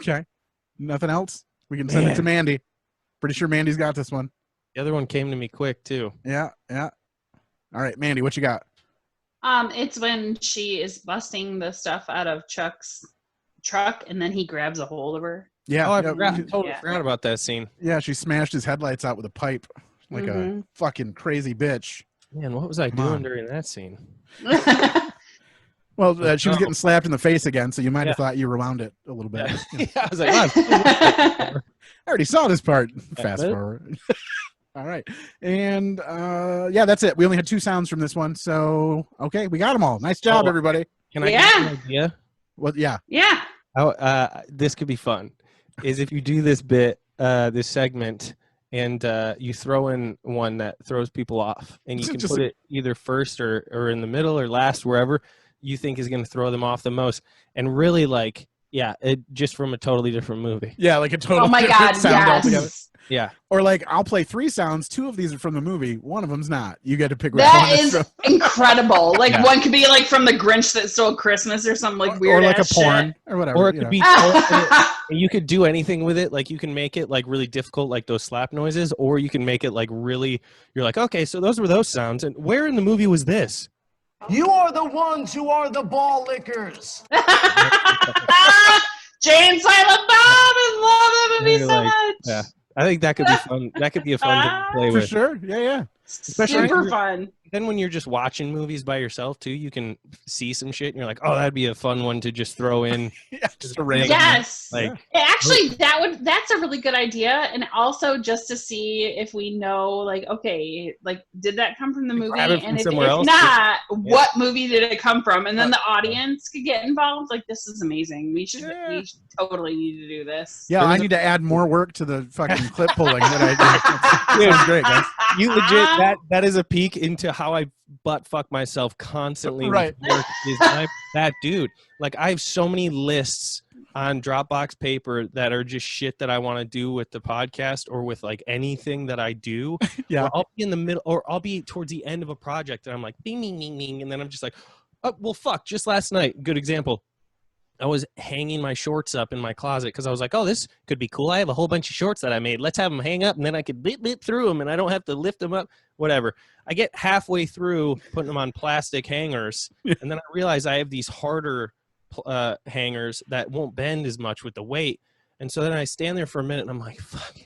Okay. Nothing else? We can send it to Mandy. Pretty sure Mandy's got this one. The other one came to me quick too. Yeah. All right, Mandy, what you got? It's when she is busting the stuff out of Chuck's truck and then he grabs a hold of her. Yeah. I totally forgot about that scene. Yeah, she smashed his headlights out with a pipe like a fucking crazy bitch. Man, what was I doing during that scene? Well, she was getting slapped in the face again, so you might have thought you rewound it a little bit. Yeah, I was like, I already saw this part. Fast forward. All right. And that's it. We only had 2 sounds from this one. So, okay, we got them all. Nice job, everybody. Can I get an idea? Well, yeah. Yeah. This could be fun. Is if you do this bit, this segment, and you throw in one that throws people off, and you can put it either first or in the middle or last, wherever you think is going to throw them off the most, and really like Yeah, it just from a totally different movie. Yeah, like a totally oh my different God, sound yes. altogether. Yeah. Or like I'll play 3 sounds, 2 of these are from the movie, one of them's not. You get to pick which that one is from. incredible. Like one could be like from The Grinch That Stole Christmas or something like weird or like a porn shit. or whatever. Or it could be you could do anything with it. Like you can make it like really difficult, like those slap noises, or you can make it like really you're like, okay, so those were those sounds. And where in the movie was this? You are the ones who are the ball lickers. Jay and Silent Bob is love that movie so much. Yeah. I think that could be fun. That could be a fun game to play with. For sure. Yeah. Especially super fun. Then when you're just watching movies by yourself too, you can see some shit and you're like, oh, that'd be a fun one to just throw in. Just a random. Yes. Like actually that's a really good idea. And also just to see if we know, like, okay, like did that come from the movie? And if not, what movie did it come from? And then the audience could get involved. Like, this is amazing. We should totally need to do this. Yeah, I need to add more work to the fucking clip pulling that I do. Sounds great, guys. You legit that is a peek into how I butt fuck myself constantly. Right. That dude. Like I have so many lists on Dropbox paper that are just shit that I want to do with the podcast or with like anything that I do. Yeah. Or I'll be in the middle or I'll be towards the end of a project and I'm like bing bing bing bing and then I'm just like, oh well fuck, just last night, good example. I was hanging my shorts up in my closet because I was like, oh, this could be cool. I have a whole bunch of shorts that I made. Let's have them hang up, and then I could bit through them, and I don't have to lift them up, whatever. I get halfway through putting them on plastic hangers, and then I realize I have these harder hangers that won't bend as much with the weight. And so then I stand there for a minute, and I'm like, fuck.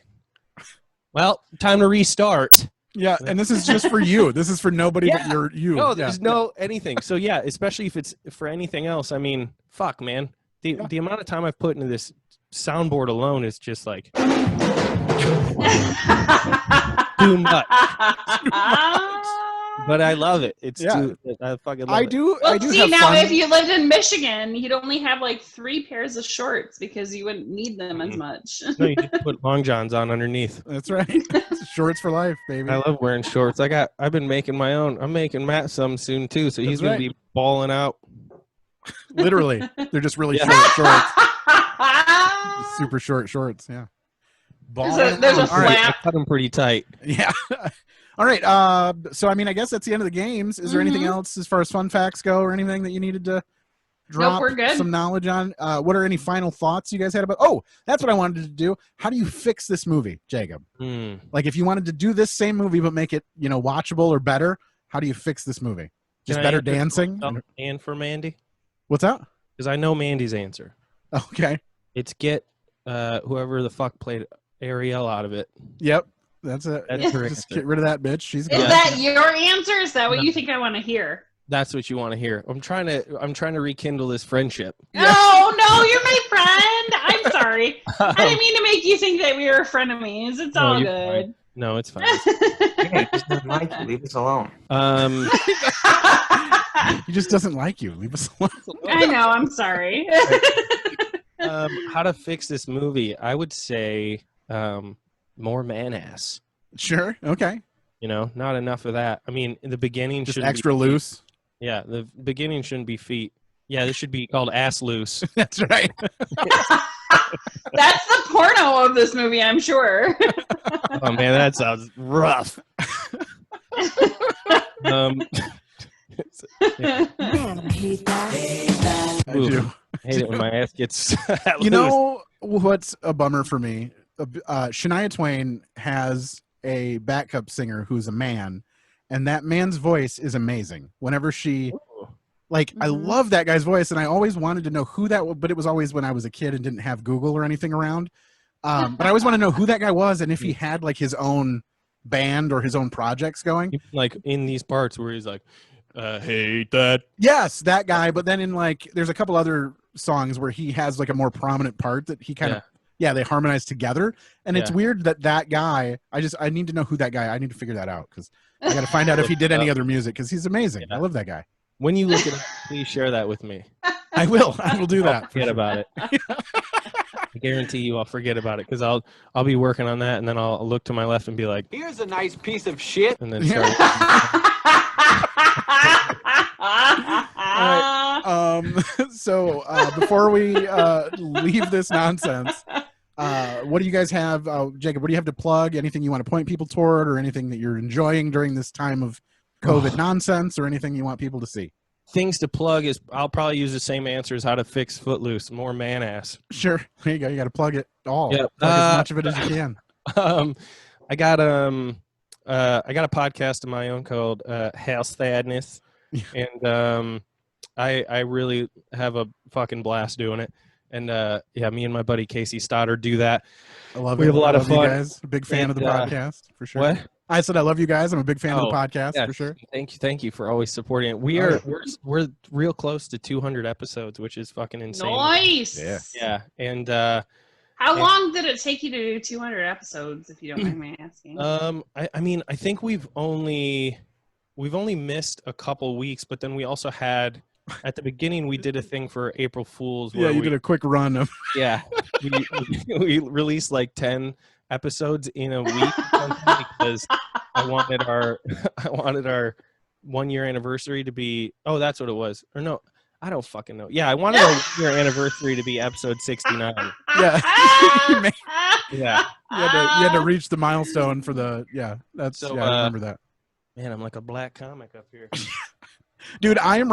Well, time to restart. Yeah, and this is just for you. This is for nobody but you. No, there's no anything. So yeah, especially if it's for anything else. I mean, fuck, man. The amount of time I've put into this soundboard alone is just like too much. But I love it. It's too. I fucking love it. Well, I do see, have now fun. if you lived in Michigan, you'd only have like 3 pairs of shorts because you wouldn't need them as much. No, you just put long johns on underneath. That's right. Shorts for life, baby. I love wearing shorts. I've been making my own. I'm making Matt some soon too, so he's gonna be balling out. Literally, they're just really short shorts. Super short shorts. Yeah. There's a flap. I cut them pretty tight. Yeah. All right. So, I mean, I guess that's the end of the games. Is there anything else as far as fun facts go or anything that you needed to drop we're good. some knowledge on? What are any final thoughts you guys had about? Oh, that's what I wanted to do. How do you fix this movie, Jacob? Like if you wanted to do this same movie but make it, watchable or better, how do you fix this movie? Just better dancing? And for Mandy? What's that? Because I know Mandy's answer. Okay. It's get whoever the fuck played Ariel out of it. Yep. That's it. That's her Just answer. get rid of that bitch. She's gone. Is that your answer? Is that what you think I want to hear? That's what you want to hear. I'm trying to rekindle this friendship. No, you're my friend. I'm sorry. I didn't mean to make you think that we were frenemies. It's all good. Fine. No, it's fine. Hey, just doesn't like you. Leave us alone. He just doesn't like you. Leave us alone. I know. I'm sorry. How to fix this movie? I would say more man ass. Sure. Okay. Not enough of that. I mean, in the beginning, just extra loose. Yeah, the beginning shouldn't be feet. Yeah, this should be called ass loose. That's right. That's the porno of this movie, I'm sure. Oh man, that sounds rough. Yeah. Man, I hate that. I do. I hate it when my ass gets You know what's a bummer for me? Shania Twain has a backup singer who's a man, and that man's voice is amazing. Whenever she, I love that guy's voice, and I always wanted to know who that was, but it was always when I was a kid and didn't have Google or anything around. But I always want to know who that guy was and if he had like his own band or his own projects going. Like in these parts where he's like, hate that. Yes, that guy. But then in there's a couple other songs where he has like a more prominent part that he kind of, they harmonize together. And it's weird that guy, I need to know who that guy, I need to figure that out because I got to find out if he did any other music because he's amazing. I love that guy. When you look it up, please share that with me. I will do that. Forget about it. I guarantee you I'll forget about it because I'll be working on that and then I'll look to my left and be like, here's a nice piece of shit. And then start. All right. So before we leave this nonsense, what do you guys have, Jacob? What do you have to plug? Anything you want to point people toward, or anything that you're enjoying during this time of COVID nonsense, or anything you want people to see? Things to plug is I'll probably use the same answer as how to fix Footloose. More man ass. Sure. There you go. You got to plug it all. Yep. Plug as much of it as you can. I got a podcast of my own called House Sadness, and I really have a fucking blast doing it. And yeah, me and my buddy Casey Stoddard do that. I love we it. have a lot of fun. You guys. A big fan of the podcast for sure. What? I said I love you guys. I'm a big fan of the podcast for sure. Thank you for always supporting it. We're real close to 200 episodes, which is fucking insane. Nice. Yeah. And how long did it take you to do 200 episodes, if you don't mind me asking? I mean, I think we've only missed a couple weeks, but then we also had at the beginning we did a thing for April Fools. Where you did a quick run of. Yeah, we released like 10 episodes in a week because I wanted our 1 year anniversary to be. Oh, that's what it was. Or no. I don't fucking know. Yeah, I wanted our year anniversary to be episode 69. Yeah. Yeah. You had to reach the milestone for the that's So, I remember that. Man, I'm like a black comic up here. Dude, I'm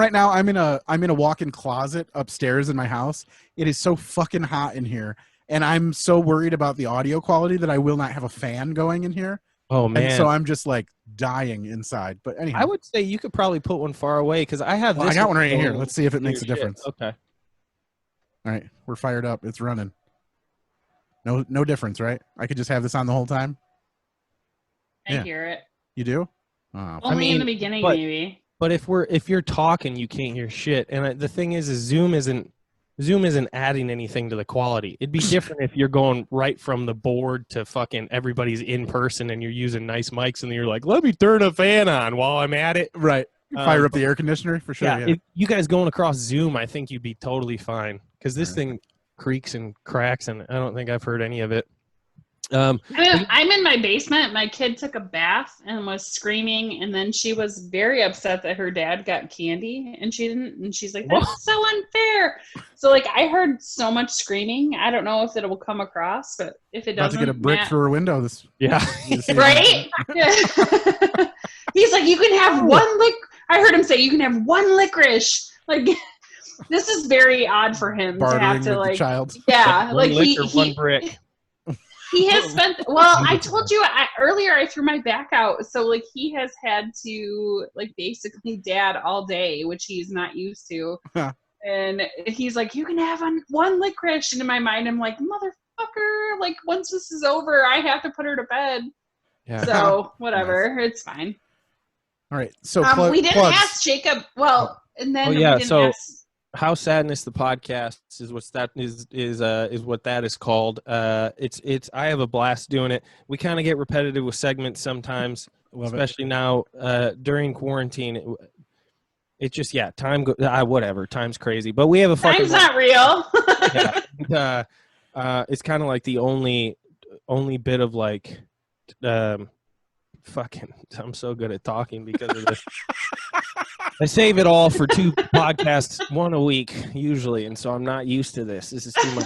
in a walk-in closet upstairs in my house. It is so fucking hot in here, and I'm so worried about the audio quality that I will not have a fan going in here. Oh man. And so I'm just like dying inside. But anyhow, I would say you could probably put one far away because I have. I got one right here. Let's see if it makes a difference. Okay. All right, we're fired up. It's running. No difference, right? I could just have this on the whole time. I hear it. You do? Only in the beginning, maybe. But if you're talking, you can't hear shit. And the thing is Zoom isn't adding anything to the quality. It'd be different if you're going right from the board to fucking everybody's in person and you're using nice mics and you're like, let me turn a fan on while I'm at it. Right. Fire up the air conditioner for sure. Yeah. If you guys going across Zoom, I think you'd be totally fine because this thing creaks and cracks and I don't think I've heard any of it. I'm in my basement. My kid took a bath and was screaming, and then she was very upset that her dad got candy and she didn't. And she's like, "That's so unfair." So like, I heard so much screaming. I don't know if it will come across, but if it doesn't, about to get a brick through her window. Right? Yeah. He's like, "You can have one lick." I heard him say, "You can have one licorice." Like, this is very odd for him bartering to have to with like, the child. yeah, like one brick. He has spent, well, I told you earlier I threw my back out. So, like, he has had to, like, basically dad all day, which he's not used to. And he's like, you can have one licorice. And in my mind, I'm like, motherfucker, like, once this is over, I have to put her to bed. Yeah. So, whatever. Nice. It's fine. All right. So, we didn't ask Jacob. Well, and then we didn't ask. How Sadness the podcast is what that is what that is called. It's I have a blast doing it. We kind of get repetitive with segments sometimes, especially now during quarantine. It just time whatever, time's crazy, but we have a fucking time's not real. It's kind of like the only bit of like fucking. I'm so good at talking because of this. I save it all for 2 podcasts, 1 a week usually, and so I'm not used to this. This is too much.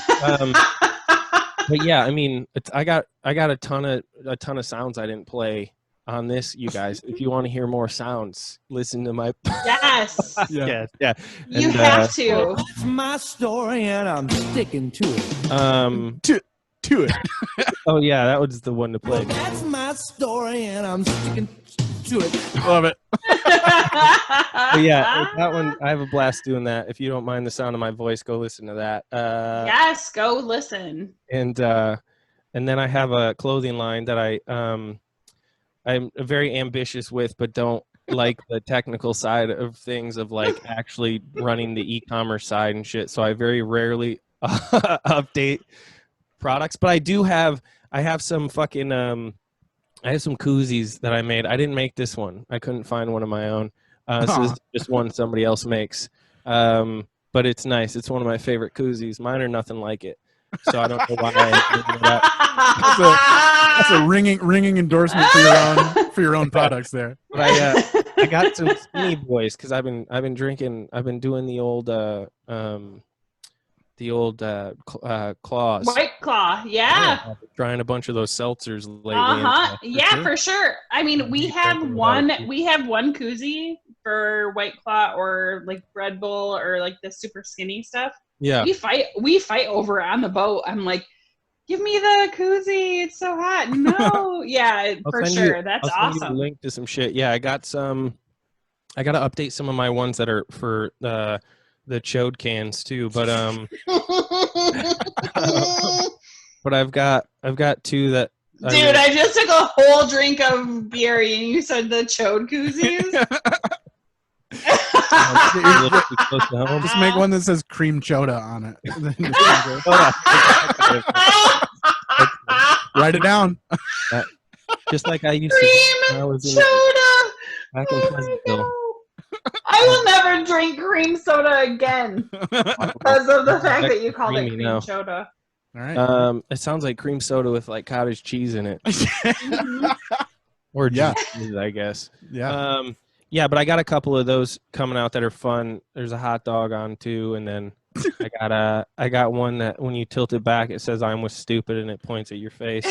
But yeah, I mean, I got a ton of sounds I didn't play on this. You guys, if you want to hear more sounds, listen to my. Yes. yeah. You have to. That's my story, and I'm sticking to it. To it. Oh yeah, that was the one to play. That's my story, and I'm sticking to it. Love it. But yeah, that one, I have a blast doing that. If you don't mind the sound of my voice, go listen to that. Yes, go listen. And then I have a clothing line that I'm very ambitious with, but don't like the technical side of things of like actually running the e-commerce side and shit. So I very rarely update products, but I have some fucking I have some koozies that I made. I didn't make this one. I couldn't find one of my own. So this is just one somebody else makes. But it's nice. It's one of my favorite koozies. Mine are nothing like it. So I don't know why that's a ringing endorsement for your own products there. But I got some Skinny Boys because I've been drinking. I've been doing the old Claws. White Claw, yeah. I've been trying a bunch of those seltzers lately. Yeah, for sure. I mean, we have one koozie for White Claw or like Red Bull or like the super skinny stuff. Yeah. We fight over it on the boat. I'm like, give me the koozie. It's so hot. No. Yeah, for sure. That's awesome. Send you a link to some shit. Yeah, I got some. I got to update some of my ones that are for the chode cans too, but but I've got two that. Dude, I just took a whole drink of beer and you said the chode koozies. Just make one that says cream choda on it. Write it down. Just like I used to. When I was back in Pleasantville. I will never drink cream soda again because of the fact that you called it cream soda. All right. It sounds like cream soda with like cottage cheese in it. Or cheese, I guess. Yeah. Yeah, but I got a couple of those coming out that are fun. There's a hot dog on too, and then I got one that when you tilt it back, it says "I'm with stupid" and it points at your face.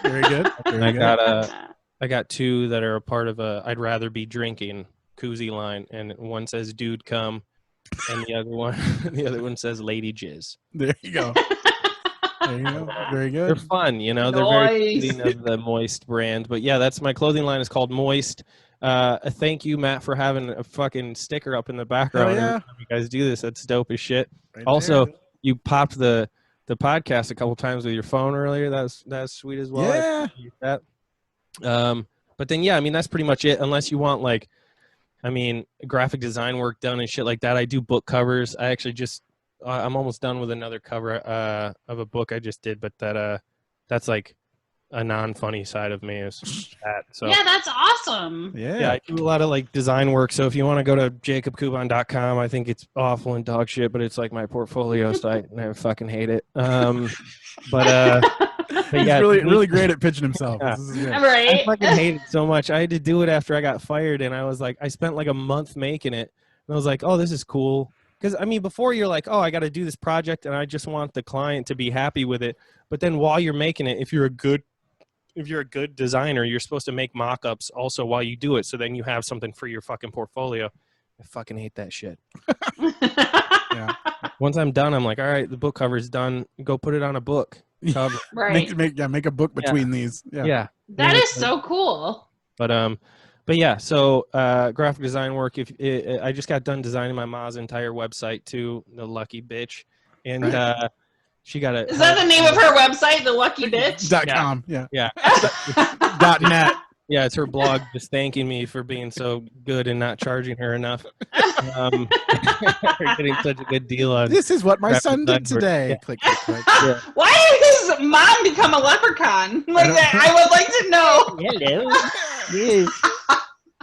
Very good. I got two that are a part of a "I'd rather be drinking" koozie line, and one says "Dude come," and the other one says "Lady jizz." There you go. There you go. Very good. They're fun, They're very fitting of the Moist brand. But yeah, that's my clothing line is called Moist. Thank you, Matt, for having a fucking sticker up in the background. Yeah. Every time you guys do this. That's dope as shit. Right also, there. You popped the podcast a couple times with your phone earlier. That's sweet as well. Yeah. I appreciate that. But then yeah, I mean that's pretty much it. Unless you want graphic design work done and shit like that. I do book covers. I actually I'm almost done with another cover of a book I just did, but that's like a non-funny side of me is that. So yeah, that's awesome. Yeah, I do a lot of like design work. So if you want to go to jacobkubon.com, I think it's awful and dog shit, but it's like my portfolio site, and I fucking hate it. But yeah, he's really great at pitching himself. Yeah. This is good. Right. I fucking hate it so much. I had to do it after I got fired, and I was like, I spent like a month making it, and I was like, oh, this is cool. Because, I mean, before you're like, oh, I got to do this project, and I just want the client to be happy with it. But then while you're making it, if you're a good designer, you're supposed to make mock-ups also while you do it, so then you have something for your fucking portfolio. I fucking hate that shit. Yeah. Once I'm done, I'm like, all right, the book cover's done. Go put it on a book cover. Right. Make a book between these. Yeah. That is so cool. But yeah, so graphic design work. I just got done designing my ma's entire website too, the lucky bitch, and she got a. Is that the name of her website, the Lucky Bitch? .com. Yeah. .net. Yeah, it's her blog just thanking me for being so good and not charging her enough. We're getting such a good deal on. This is what my son did today. Yeah. Click, click, click. Yeah. Why did his mom become a leprechaun? Like that, I would like to know. Hello. Yes.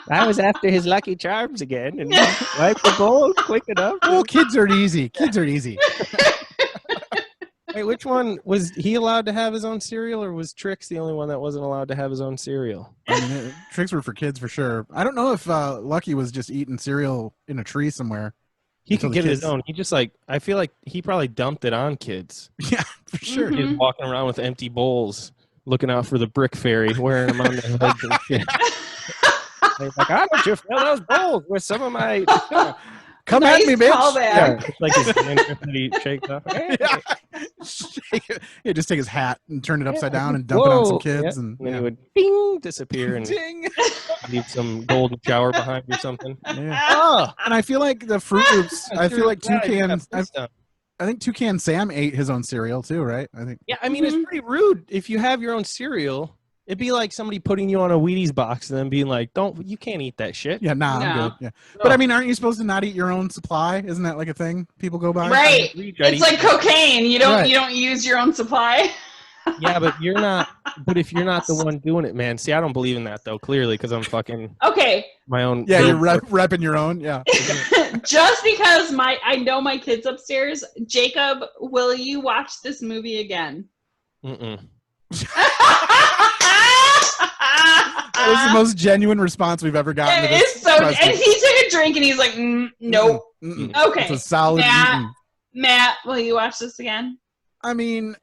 I was after his Lucky Charms again and wiped the bowl quick enough. Oh, kids are easy. Kids are easy. Wait, which one was he allowed to have his own cereal, or was Trix the only one that wasn't allowed to have his own cereal? I mean, tricks were for kids for sure. I don't know if Lucky was just eating cereal in a tree somewhere. He could get his own. He just I feel like he probably dumped it on kids. Yeah, for sure. He's walking around with empty bowls, looking out for the brick fairy, wearing them on their heads and shit. He's like, how don't you fill those bowls with some of my... Come at me, bitch. Yeah, it's like his hand that he shakes off. Yeah, just take his hat and turn it upside down and dump it on some kids. Yeah. And then he would bing, disappear and ding. leave some golden shower behind or something. Yeah. Oh, and I feel like the Fruit Loops, I feel like I think Toucan Sam ate his own cereal too, right? I think. Yeah, I mean, it's pretty rude if you have your own cereal. It'd be like somebody putting you on a Wheaties box and then being like, you can't eat that shit. Yeah, I'm good. Yeah. But I mean, aren't you supposed to not eat your own supply? Isn't that like a thing people go by? Right. It's like cocaine. You don't use your own supply. Yeah, but you're not. But if you're not the one doing it, man. See, I don't believe in that though. Clearly, because I'm fucking. Okay. My own. Yeah, you're repping your own. Yeah. Just because I know my kids upstairs, Jacob, will you watch this movie again? Mm-mm. That was the most genuine response we've ever gotten. It is so. And he took a drink and he's like, nope. Okay. It's a solid. Matt, will you watch this again? I mean,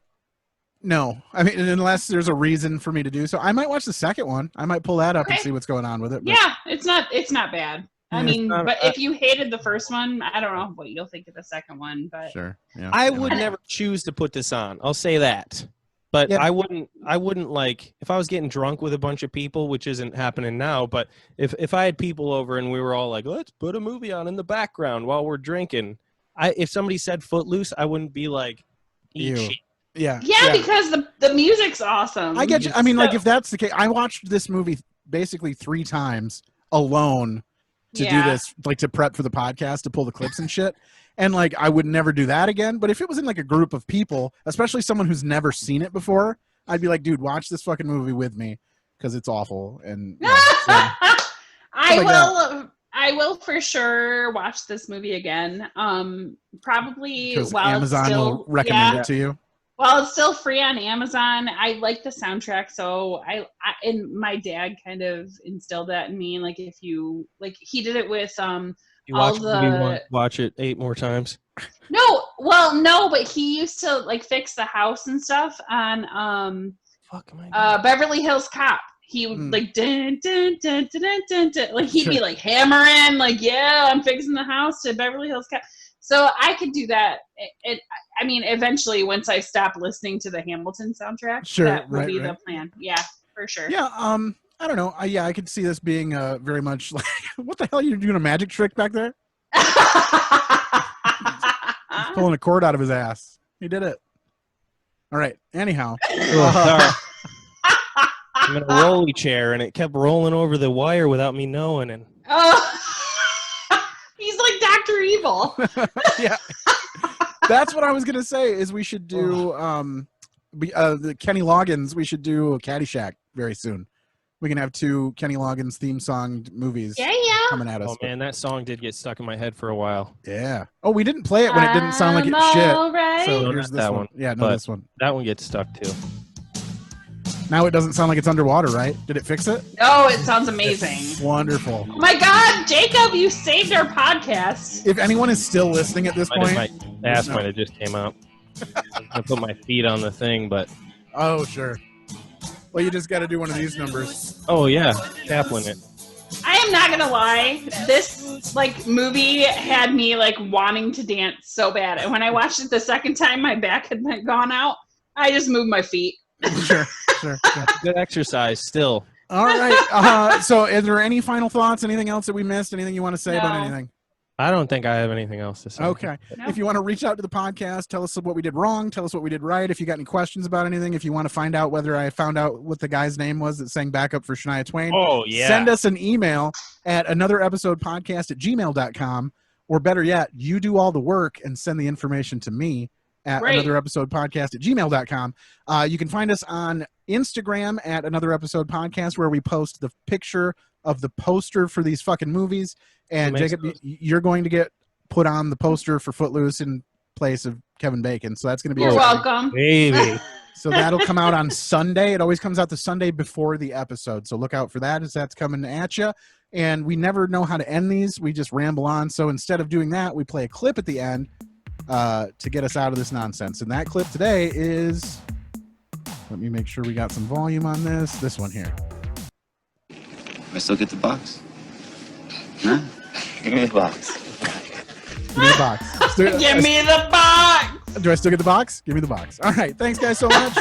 no. I mean, unless there's a reason for me to do so. I might watch the second one. I might pull that up and see what's going on with it. But. Yeah, it's not bad. I mean, but if you hated the first one, I don't know what you'll think of the second one. But sure, yeah. I would never choose to put this on. I'll say that. But I wouldn't like if I was getting drunk with a bunch of people, which isn't happening now. But if I had people over and we were all like, let's put a movie on in the background while we're drinking. If somebody said Footloose, I wouldn't be like, eat shit. Yeah, because the music's awesome. I get you. I mean, like if that's the case, I watched this movie basically 3 times alone to do this, like to prep for the podcast, to pull the clips and shit. And like, I would never do that again. But if it was in like a group of people, especially someone who's never seen it before, I'd be like, dude, watch this fucking movie with me because it's awful. And I will for sure watch this movie again. Probably while Amazon will recommend it to you. While it's still free on Amazon, I like the soundtrack. So and my dad kind of instilled that in me. Like if you like, he did it with You watch it 8 more times. No, but he used to like fix the house and stuff on Beverly Hills Cop. He would like dun, dun, dun, dun, dun, dun, dun. Like he'd be like hammering, like, yeah, I'm fixing the house to Beverly Hills Cop. So I could do that. I mean, eventually, once I stop listening to the Hamilton soundtrack, that would be the plan. Yeah, for sure. Yeah. I don't know. I could see this being very much like, what the hell are you doing, a magic trick back there? He's pulling a cord out of his ass. He did it. All right. Anyhow. I'm in a rolly chair, and it kept rolling over the wire without me knowing. And he's like Dr. Evil. Yeah. That's what I was going to say, is we should do the Kenny Loggins. We should do a Caddyshack very soon. We can have 2 Kenny Loggins theme song movies coming at us. Oh, man, that song did get stuck in my head for a while. Yeah. Oh, we didn't play it when it didn't sound like it's shit. Right. So here's this one. Yeah, no, this one. That one gets stuck, too. Now it doesn't sound like it's underwater, right? Did it fix it? No, it sounds amazing. It's wonderful. Oh my God, Jacob, you saved our podcast. If anyone is still listening at this point. My ass might have just came out. I put my feet on the thing, but... Oh, sure. Well, you just got to do one of these numbers. Oh, yeah. Kaplan it. I am not going to lie. This, like, movie had me, like, wanting to dance so bad. And when I watched it the second time, my back had gone out. I just moved my feet. Sure. Good exercise still. All right. So is there any final thoughts? Anything else that we missed? Anything you want to say about anything? I don't think I have anything else to say. Okay. No. If you want to reach out to the podcast, tell us what we did wrong. Tell us what we did right. If you got any questions about anything, if you want to find out whether I found out what the guy's name was that sang backup for Shania Twain, send us an email at anotherepisodepodcast@gmail.com, or better yet, you do all the work and send the information to me at anotherepisodepodcast@gmail.com. You can find us on Instagram at Another Episode Podcast, where we post the picture of the poster for these fucking movies. And Jacob, you're going to get put on the poster for Footloose in place of Kevin Bacon. So that's going to be You're welcome. Baby. So that'll come out on Sunday. It always comes out the Sunday before the episode. So look out for that as that's coming at you. And we never know how to end these. We just ramble on. So instead of doing that, we play a clip at the end to get us out of this nonsense. And that clip today is, let me make sure we got some volume on this one here. I still get the box? Huh? Give me the box. Give me the box. Give me the box. Do I still get the box? Give me the box. All right. Thanks, guys, so much.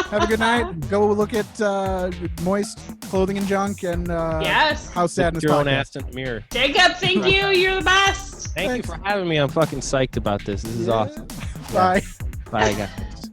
Have a good night. Go look at Moist Clothing and Junk and How Sad your own ass in the mirror. Jacob, thank you. You're the best. Thanks you for having me. I'm fucking psyched about this. This is awesome. Bye. Bye, guys.